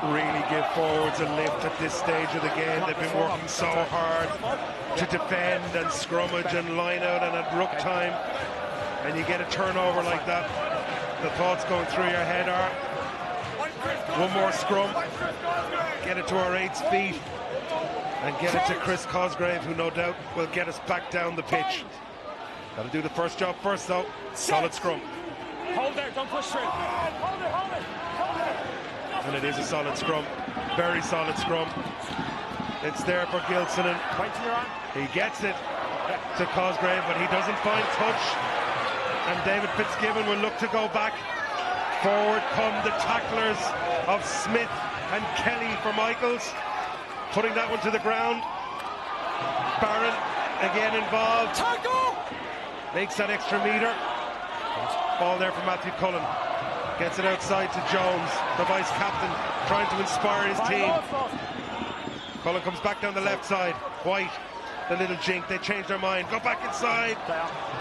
Speaker 1: really give forwards a lift at this stage of the game. They've been working so hard to defend and scrummage and line out, and at ruck time, and you get a turnover like that, the thoughts going through your head are, one more scrum, get it to our 8's feet, and get it to Chris Cosgrave, who no doubt will get us back down the pitch. Got to do the first job first, though. Solid scrum.
Speaker 3: Hold there, don't push through. Hold it.
Speaker 1: And it is a solid scrum. Very solid scrum. It's there for Gilson, and he gets it to Cosgrave, but he doesn't find touch. And David Fitzgibbon will look to go back. Forward come the tacklers of Smith and Kelly for Michaels. Putting that one to the ground. Barron again involved. Tackle! Makes that extra metre. Ball there for Matthew Cullen. Gets it outside to Jones, the vice captain, trying to inspire his team. Cullen comes back down the left side. White, the little jink, they change their mind. Go back inside.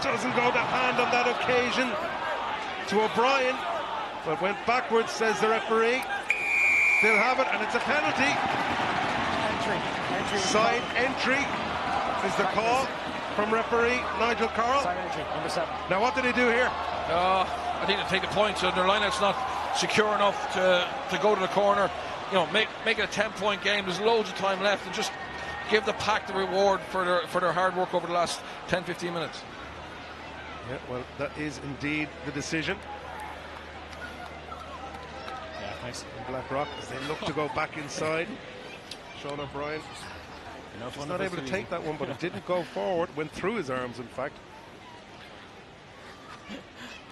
Speaker 1: Doesn't go to hand on that occasion to O'Brien, but went backwards, says the referee. Still have it, and it's a penalty. Side entry is the call from referee Nigel Carroll.
Speaker 3: Number 7.
Speaker 1: Now what did he do here?
Speaker 2: I think they take the points, and their lineout's not secure enough to go to the corner. You know, make it a 10-point game. There's loads of time left, and just give the pack the reward for their hard work over the last 10-15 minutes.
Speaker 1: Yeah, well, that is indeed the decision.
Speaker 3: Yeah, nice.
Speaker 1: Blackrock, as they look to go back inside. Sean O'Brien was not able to take that one, but it didn't go forward. Went through his arms, in fact.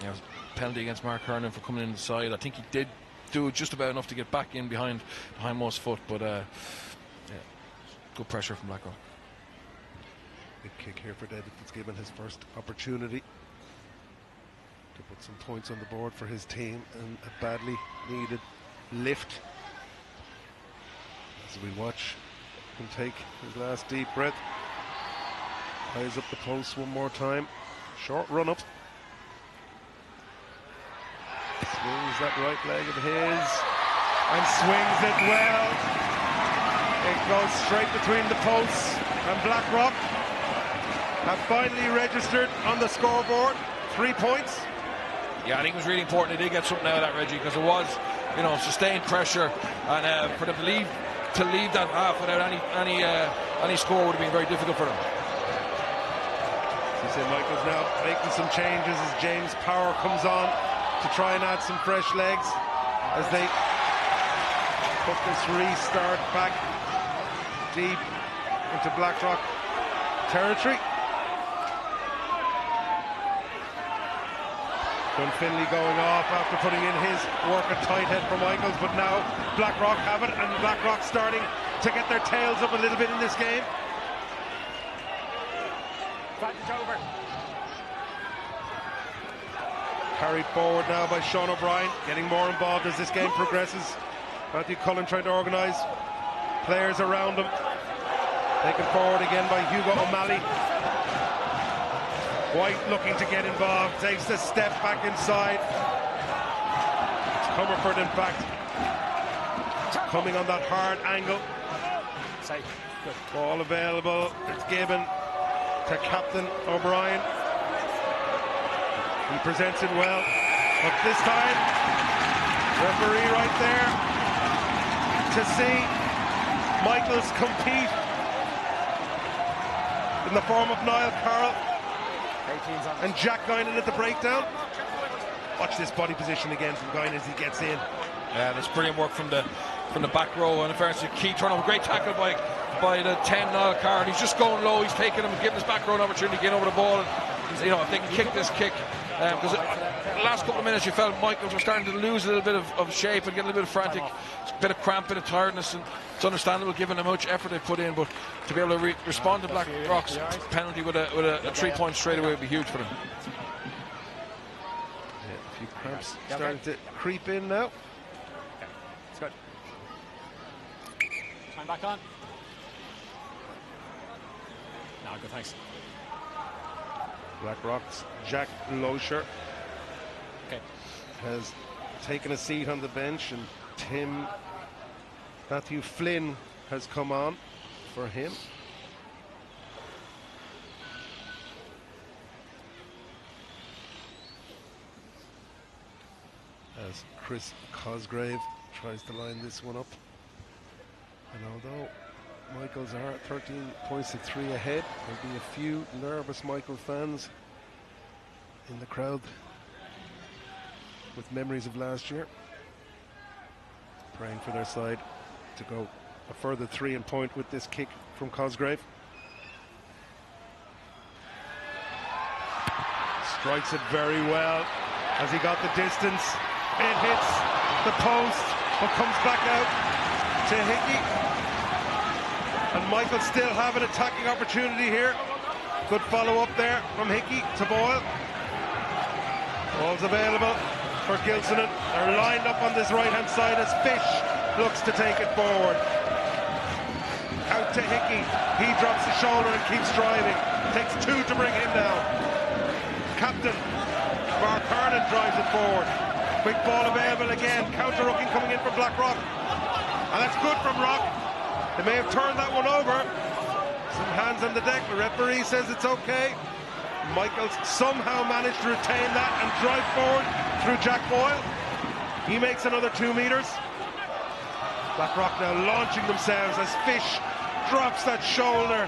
Speaker 2: Yeah, it was a penalty against Mark Hernan for coming in the side. I think he did do just about enough to get back in behind Mo's foot, but yeah, good pressure from Blackrock.
Speaker 1: Big kick here for David Fitzgibbon, his first opportunity to put some points on the board for his team, and a badly needed lift. As we watch him take his last deep breath, eyes up the pulse one more time. Short run up. Swings that right leg of his. and swings it well. It goes straight between the posts, and Blackrock have finally registered on the scoreboard 3 points.
Speaker 2: Yeah, I think it was really important they did get something out of that, Reggie, because it was, you know, sustained pressure, and for them to leave that half without any score would have been very difficult for them.
Speaker 1: As you say, Michael's now making some changes as James Power comes on to try and add some fresh legs as they put this restart back deep into Blackrock territory. Finley going off after putting in his work at tight head for Michaels, but now Blackrock have it, and Blackrock starting to get their tails up a little bit in this game.
Speaker 3: Over.
Speaker 1: Carried forward now by Sean O'Brien, getting more involved as this game progresses. Matthew Cullen trying to organise players around him. Taken forward again by Hugo O'Malley. White looking to get involved, takes a step back inside. It's Comerford, in fact, coming on that hard angle.
Speaker 3: Safe. Good.
Speaker 1: Ball available. It's given to Captain O'Brien. He presents it well, but this time, referee right there to see Michaels compete in the form of Niall Carroll and Jack Guinan at the breakdown. Watch this body position again from Guinan as he gets in.
Speaker 2: Yeah, that's brilliant work from the back row, and in fairness, a key turnover. Great tackle by the 10 Niall Carroll. He's just going low. He's taking him and giving his back row an opportunity to get over the ball. And, you know, if they can kick this kick, because the last couple of minutes you felt Michaels were starting to lose a little bit of shape and get a little bit frantic, a bit of cramp, bit of tiredness, and it's understandable given how much effort they put in, but to be able to respond to Blackrock's penalty with a 3 points straight away would be huge for them.
Speaker 1: Yeah, a few cramps starting to creep in now.
Speaker 3: Okay. It's good. Time back on. No, good, thanks.
Speaker 1: Blackrock's Jack Loescher has taken a seat on the bench, and Matthew Flynn has come on for him. As Chris Cosgrave tries to line this one up. And although Michaels are 13 points to 3 ahead, there'll be a few nervous Michael fans in the crowd with memories of last year, praying for their side to go a further 3 and point with this kick from Cosgrave. Strikes it very well as he got the distance. It hits the post, but comes back out to Hickey. And Michael still have an attacking opportunity here. Good follow-up there from Hickey to Boyle. Ball's available for Gilsonan. They're lined up on this right-hand side as Fish looks to take it forward. Out to Hickey. He drops the shoulder and keeps driving. Takes 2 to bring him down. Captain Mark Harnan drives it forward. Quick ball available again. Counter-hooking coming in from Blackrock. And that's good from Rock. They may have turned that one over. Some hands on the deck. The referee says it's okay. Michaels somehow managed to retain that and drive forward through Jack Boyle. He makes another 2 meters. Blackrock now launching themselves as Fish drops that shoulder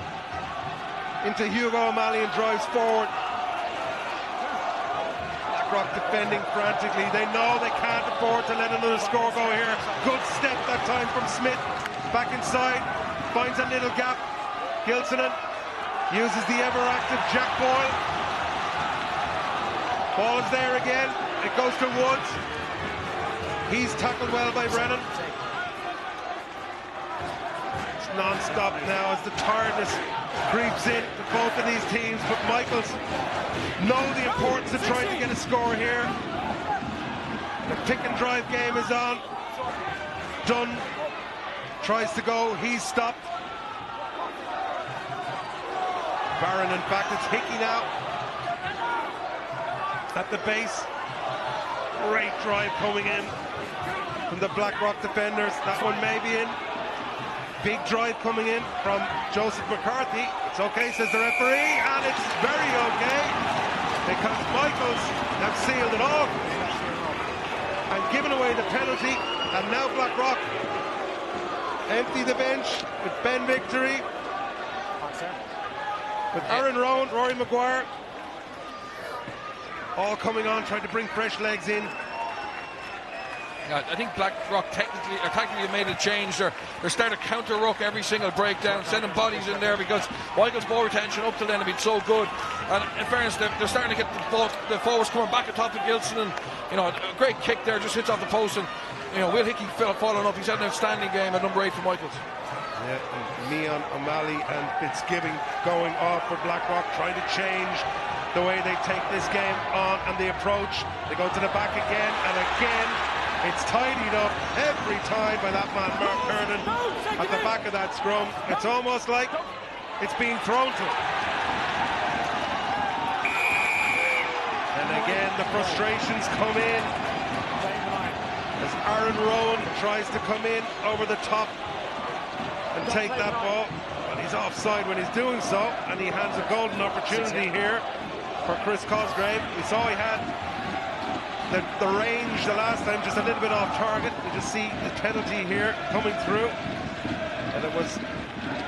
Speaker 1: into Hugo O'Malley and drives forward. Blackrock defending frantically. They know they can't afford to let another score go here. Good step that time from Smith. Back inside, finds a little gap. Gilsonan uses the ever-active Jack Boyle. Ball is there again. It goes to Woods. He's tackled well by Brennan. It's non-stop now as the tiredness creeps in to both of these teams, but Michaels know the importance of trying to get a score here. The pick-and-drive game is on. Dunn tries to go, he's stopped. Barron, in fact, it's Hickey now at the base. Great drive coming in from the Blackrock defenders. That one may be in. Big drive coming in from Joseph McCarthy. It's okay, says the referee, and it's very okay because Michaels have sealed it off and given away the penalty. And now Blackrock empty the bench with Ben Victory, with Aaron Rowan, Rory Maguire, all coming on, trying to bring fresh legs in.
Speaker 2: I think Blackrock tactically made a change. They're starting to counter ruck every single breakdown, sending bodies in there because Michael's ball retention up till then had been so good. And in fairness, they're starting to get the forwards coming back atop of Gilson, and a great kick there, just hits off the post. And Will Hickey following up. He's had an outstanding game at number 8 for Michaels.
Speaker 1: Yeah, and Meon O'Malley and Fitzgibbon going off for Blackrock, trying to change the way they take this game on and the approach. They go to the back again and again. It's tidied up every time by that man Mark Kernan at the back of that scrum. It's almost like it's being thrown to him. And again the frustrations come in as Aaron Rowan tries to come in over the top and take that ball, but he's offside when he's doing so, and he hands a golden opportunity here for Chris Cosgrave. We saw he had the range the last time, just a little bit off target. You just see the penalty here coming through, and it was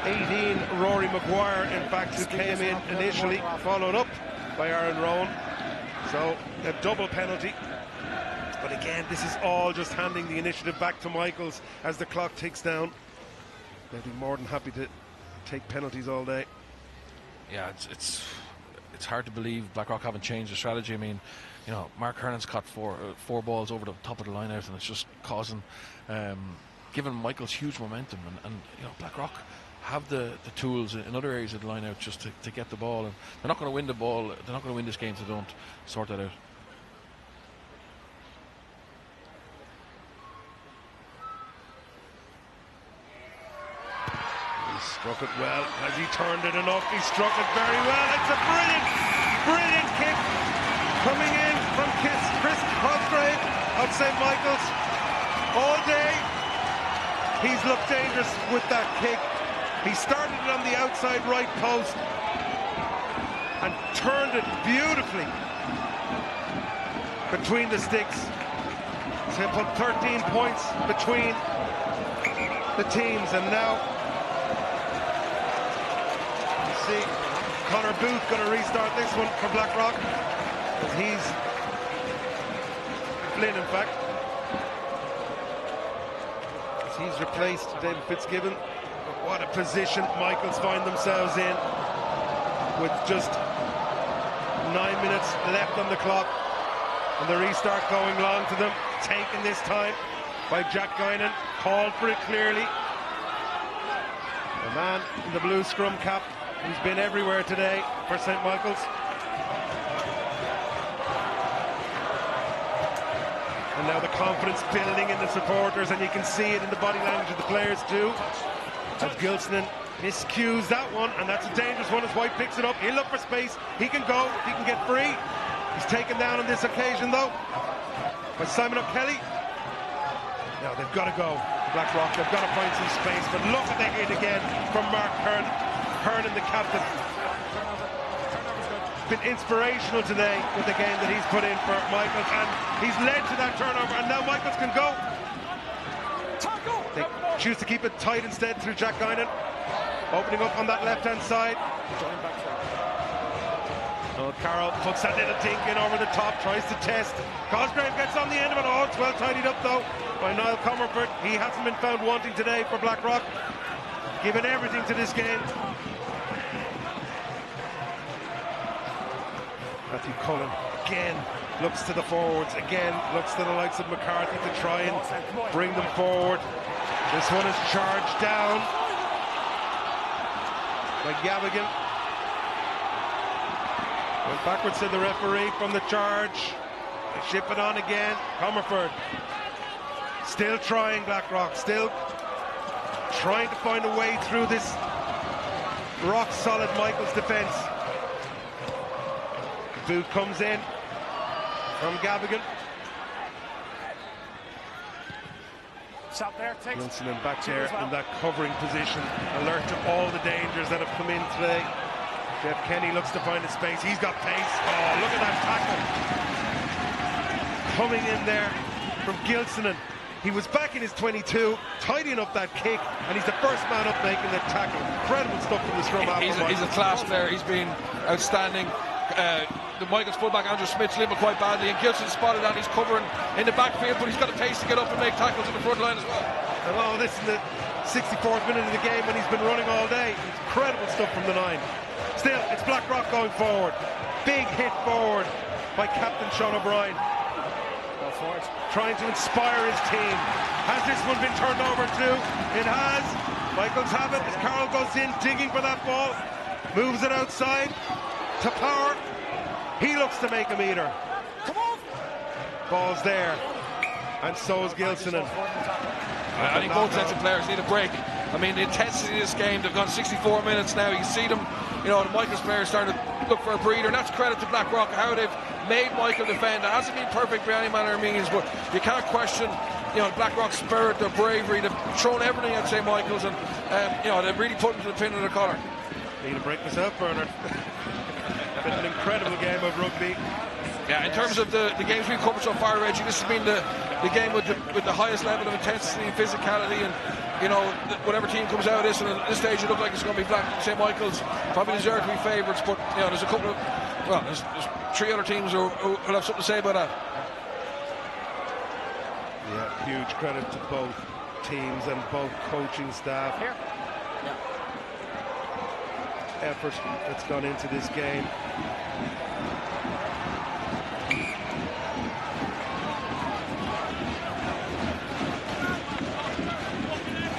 Speaker 1: 18 Rory Maguire in fact who came in initially, followed up by Aaron Rowan, so a double penalty. But again, this is all just handing the initiative back to Michaels as the clock ticks down. They'd be more than happy to take penalties all day.
Speaker 2: Yeah, it's hard to believe Blackrock haven't changed the strategy. I mean, Mark Kernan's caught four balls over the top of the line out, and it's just causing, giving Michaels huge momentum. And Blackrock have the tools in other areas of the line out just to get the ball, and they're not going to win the ball. They're not going to win this game if they don't sort that out.
Speaker 1: Struck it well. Has he turned it enough? He struck it very well. It's a brilliant kick coming in from Chris Cosgrave of St. Michael's. All day he's looked dangerous with that kick. He started it on the outside right post and turned it beautifully between the sticks. So he put 13 points between the teams, and now see Connor Booth going to restart this one for Blackrock, as he's Flynn in fact, as he's replaced David Fitzgibbon. What a position Michaels find themselves in with just 9 minutes left on the clock, and the restart going long to them, taken this time by Jack Guinan, called for it clearly. The man in the blue scrum cap who's been everywhere today for St. Michael's. And now the confidence building in the supporters, and you can see it in the body language of the players too. As Gilson miscues that one, and that's a dangerous one as White picks it up. He'll look for space. He can go, he can get free. He's taken down on this occasion though by Simon O'Kelly. Now they've got to go, Blackrock. They've got to find some space, but look at the hit again from Mark Kernan, the captain. Been inspirational today with the game that he's put in for Michaels, and he's led to that turnover, and now Michaels can go. They choose to keep it tight instead through Jack Guinan, opening up on that left-hand side. Oh, Carroll puts that little dink in over the top, tries to test. Cosgrave gets on the end of it. Oh, it's well tidied up though by Niall Comerford. He hasn't been found wanting today for Blackrock, giving everything to this game. Matthew Cullen again looks to the forwards, again looks to the likes of McCarthy to try and bring them forward. This one is charged down by Gavigan. Went backwards to the referee from the charge. They ship it on again. Comerford still trying, Blackrock, still trying to find a way through this rock solid Michaels defence. Boot comes in from Gavigan.
Speaker 3: Stop there, take
Speaker 1: Gilson back there in that covering position, alert to all the dangers that have come in today. Jeff Kenny looks to find a space. He's got pace. Oh, look at that tackle. Coming in there from Gilson. He was back in his 22, tidying up that kick, and he's the first man up making the tackle. Incredible stuff from the scrum half.
Speaker 2: He's a class player. He's been outstanding. The Michael's fullback Andrew Smith's limit quite badly, and Gilson spotted that. He's covering in the backfield, but he's got a pace to get up and make tackles in the front line as well.
Speaker 1: And oh, this is the 64th minute of the game when he's been running all day. Incredible stuff from the 9. Still, it's Blackrock going forward. Big hit forward by Captain Sean O'Brien.
Speaker 3: Go forward.
Speaker 1: Trying to inspire his team. Has this one been turned over too? It has. Michaels have it as Carroll goes in, digging for that ball. Moves it outside to Power. He looks to make a meter.
Speaker 3: Come on.
Speaker 1: Ball's there. And so is Gilson.
Speaker 2: I think both sets of players need a break. I mean, the intensity of this game, they've gone 64 minutes now. You can see them, you know, the Michael's players starting to look for a breather, and that's credit to Blackrock, how they've made Michael defend. It hasn't been perfect by any manner of means, but you can't question, you know, Blackrock's spirit, their bravery. They've thrown everything at St. Michael's, and, you know, they've really put them to the pin of their collar.
Speaker 1: Need a break myself, Bernard. Been an incredible game of rugby.
Speaker 2: Yeah, in terms of the games we've covered so far, Reggie, this has been the game with the highest level of intensity and physicality, and you know, whatever team comes out of this, and at this stage it looks like it's going to be St. Michael's probably deserve to be favourites, but you know, there's a couple of, well, there's 3 other teams who will have something to say about that.
Speaker 1: Yeah, huge credit to both teams and both coaching staff.
Speaker 3: Here. Yeah.
Speaker 1: Effort that's gone into this game.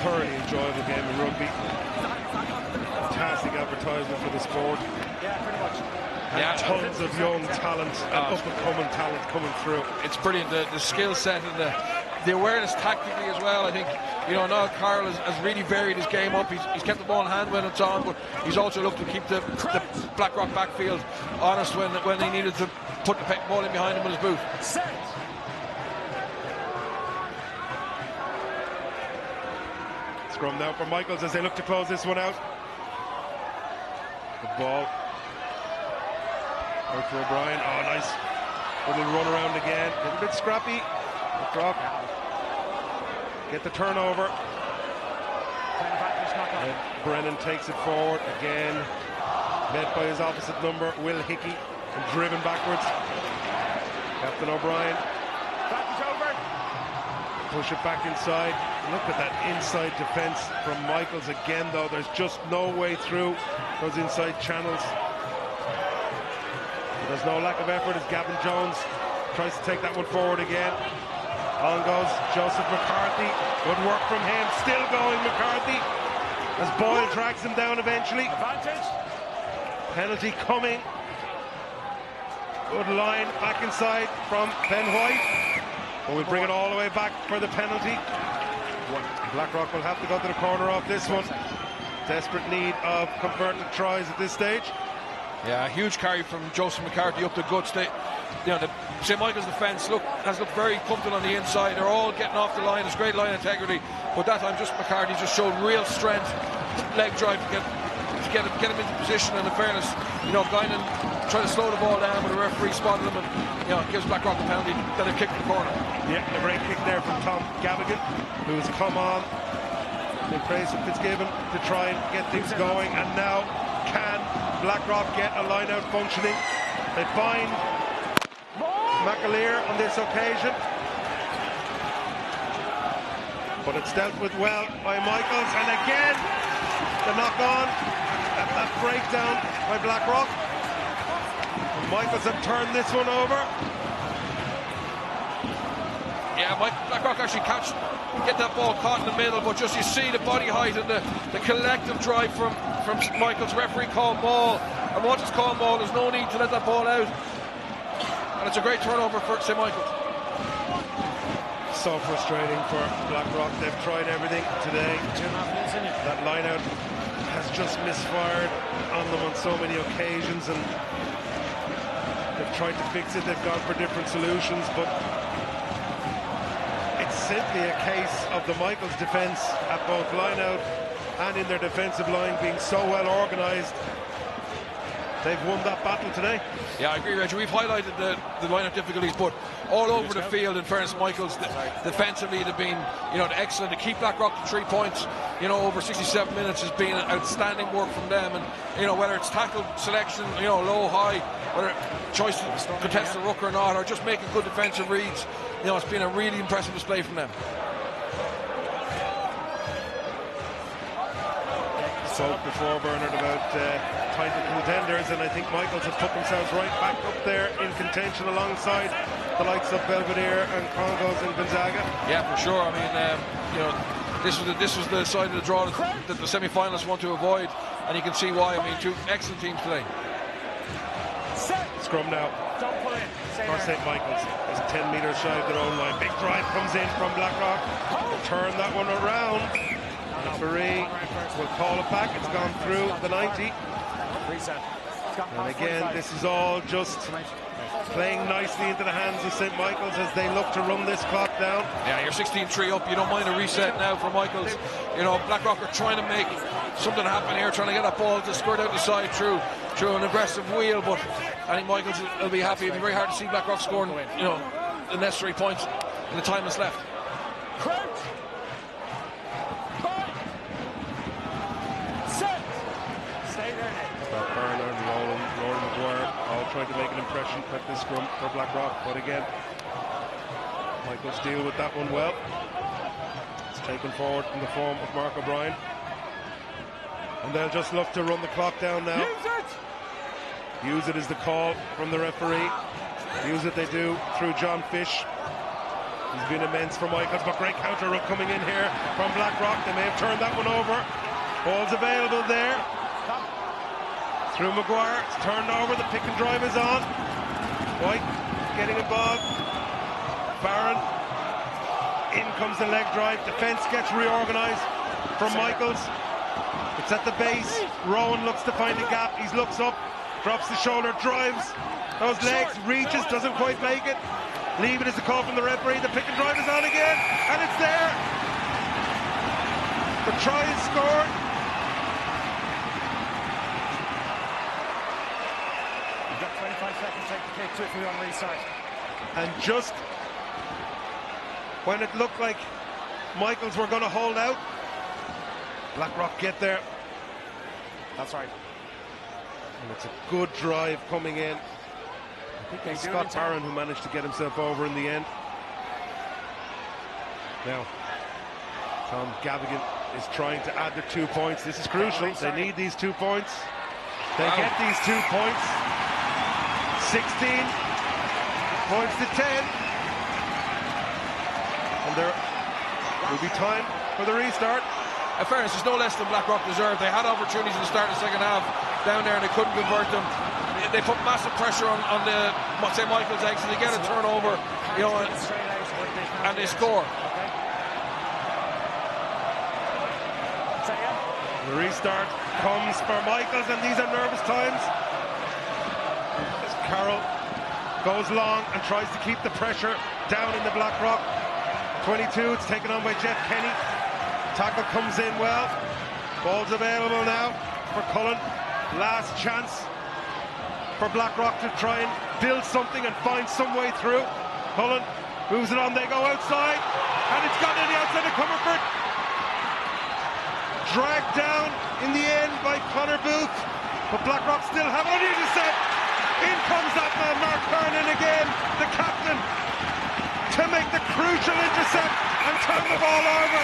Speaker 1: Thoroughly enjoyable game of rugby. Fantastic advertisement for the sport.
Speaker 3: Yeah, pretty much.
Speaker 1: And tons of young talent and up-and-coming talent coming through.
Speaker 2: It's brilliant, the skill set and the awareness tactically as well. I think, you know, Niall Carroll has really varied his game up. He's kept the ball in hand when it's on, but he's also looked to keep the Blackrock backfield honest when he needed to put the ball in behind him with his boot.
Speaker 3: Set.
Speaker 1: Scrum now for Michaels as they look to close this one out. The ball out for O'Brien. Oh, nice little run around again. A little bit scrappy. Drop. Get the turnover. And Brennan takes it forward again. Met by his opposite number, Will Hickey, and driven backwards. Captain O'Brien. Push it back inside. Look at that inside defense from Michaels again, though. There's just no way through those inside channels. There's no lack of effort as Gavin Jones tries to take that one forward again. On goes Joseph McCarthy. Good work from him. Still going, McCarthy, as Boyle drags him down eventually.
Speaker 3: Advantage.
Speaker 1: Penalty coming. Good line back inside from Ben White. But we'll bring it all the way back for the penalty. Blackrock will have to go to the corner off this one. Desperate need of converted tries at this stage.
Speaker 2: Yeah, a huge carry from Joseph McCarthy up the guts. You know, the St. Michael's defence has looked very comfortable on the inside. They're all getting off the line. There's great line integrity, but that time just McCarthy just showed real strength, leg drive to get him into position. And in fairness, you know, Guinan tried to slow the ball down, but the referee spotted him, and you know, gives Blackrock the penalty. Then a kick in the corner.
Speaker 1: Yeah, a great kick there from Tom Gavigan, who has come on in praise of Fitzgibbon to try and get things going. And now, can Blackrock get a line out functioning? They find McAleer on this occasion, but it's dealt with well by Michaels, and again the knock on, that breakdown by Blackrock. And Michaels have turned this one over.
Speaker 2: Yeah, Blackrock actually get that ball caught in the middle, but just you see the body height and the collective drive from Michaels. Referee called ball, and once it's called ball, there's no need to let that ball out. And it's a great turnover for St. Michael's.
Speaker 1: So frustrating for Blackrock. They've tried everything today. That line out has just misfired on them on so many occasions, and they've tried to fix it. They've gone for different solutions, but it's simply a case of the Michaels defence at both line-out and in their defensive line being so well organised. They've won that battle today.
Speaker 2: Yeah, I agree, Reggie. We've highlighted the line-up difficulties, but all over the field, in fairness, Michaels, defensively, they've been, excellent. To keep Blackrock to 3 points, over 67 minutes has been outstanding work from them. And, whether it's tackle selection, low, high, whether choice to contest the ruck or not, or just making good defensive reads, it's been a really impressive display from them.
Speaker 1: Spoke before, Bernard, about title contenders, and I think Michaels have put themselves right back up there in contention alongside the likes of Belvedere and Congos and Gonzaga.
Speaker 2: Yeah, for sure. I mean, this was the side of the draw that the semi-finalists want to avoid, and you can see why. I mean, two excellent teams today.
Speaker 1: Scrum now.
Speaker 3: Don't pull in.
Speaker 1: For St. Michael's is 10 metres shy of their own line. Big drive comes in from Blackrock. They'll turn that one around. Referee will call it back. It's gone through the 90. And again, this is all just playing nicely into the hands of St. Michael's as they look to run this clock down.
Speaker 2: Yeah, you're 16-3 up. You don't mind a reset now for Michael's. Blackrock are trying to make something happen here, trying to get that ball to squirt out the side through an aggressive wheel. But I think Michael's will be happy. It'll be very hard to see Blackrock scoring, the necessary points in the time that's left.
Speaker 1: Trying to make an impression at this scrum for Blackrock, but again, Michaels deal with that one well. It's taken forward in the form of Mark O'Brien, and they'll just look to run the clock down now. Use it is the call from the referee. Use it they do through John Fish. He's been immense for Michaels, but great counter run coming in here from Blackrock. They may have turned that one over. Ball's available there. Through Maguire, it's turned over, the pick and drive is on. White getting involved. Barron. In comes the leg drive. Defence gets reorganised from Michaels. It's at the base. Rowan looks to find a gap. He looks up, drops the shoulder, drives those legs, reaches, doesn't quite make it. Leave it is the call from the referee. The pick and drive is on again, and it's there. The try is scored. And just when it looked like Michaels were going to hold out, Blackrock get there.
Speaker 3: That's right.
Speaker 1: And it's a good drive coming in. I think it's Scott Barron who managed to get himself over in the end. Now, Tom Gavigan is trying to add the 2 points. This is crucial. They need these 2 points. They get these 2 points. 16 points to 10, and there will be time for the restart.
Speaker 2: In fairness, there's no less than Blackrock deserved. They had opportunities to start the second half down there, and they couldn't convert them. They put massive pressure on the St. Michael's eggs, and they get a turnover, and they score.
Speaker 1: The restart comes for Michaels, and these are nervous times. Carroll goes long and tries to keep the pressure down in the Blackrock 22. It's taken on by Jeff Kenny. Tackle comes in well. Ball's available now for Cullen. Last chance for Blackrock to try and build something and find some way through. Cullen moves it on. They go outside, and it's gone in the outside of Comerford. Dragged down in the end by Connor Booth, but Blackrock still have it on the intercept. In comes that man, Mark Kernan again, the captain, to make the crucial intercept and turn the ball over.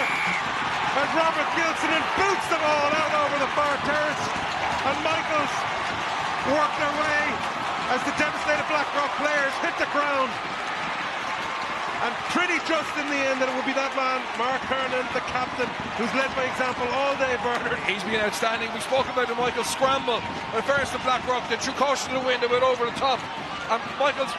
Speaker 1: As Robert Gilson boots the ball out over the far terrace, and Michaels work their way as the devastated Blackrock players hit the ground. And pretty just in the end that it will be that man, Mark Kernan, the captain, who's led by example all day, Bernard.
Speaker 2: He's been outstanding. We spoke about the Michaels scramble. But first the Blackrock, they threw caution to the wind, they went over the top. And Michaels,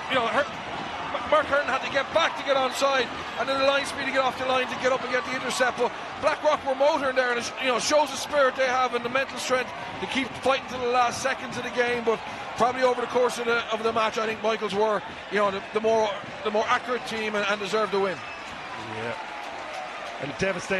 Speaker 2: Mark Kernan had to get back to get onside, and then the line speed to get off the line to get up and get the intercept. But Blackrock were motoring there, and it shows the spirit they have and the mental strength to keep fighting to the last seconds of the game. But probably over the course of the match, I think Michaels were, the more accurate team and deserved the win.
Speaker 1: Yeah, and devastated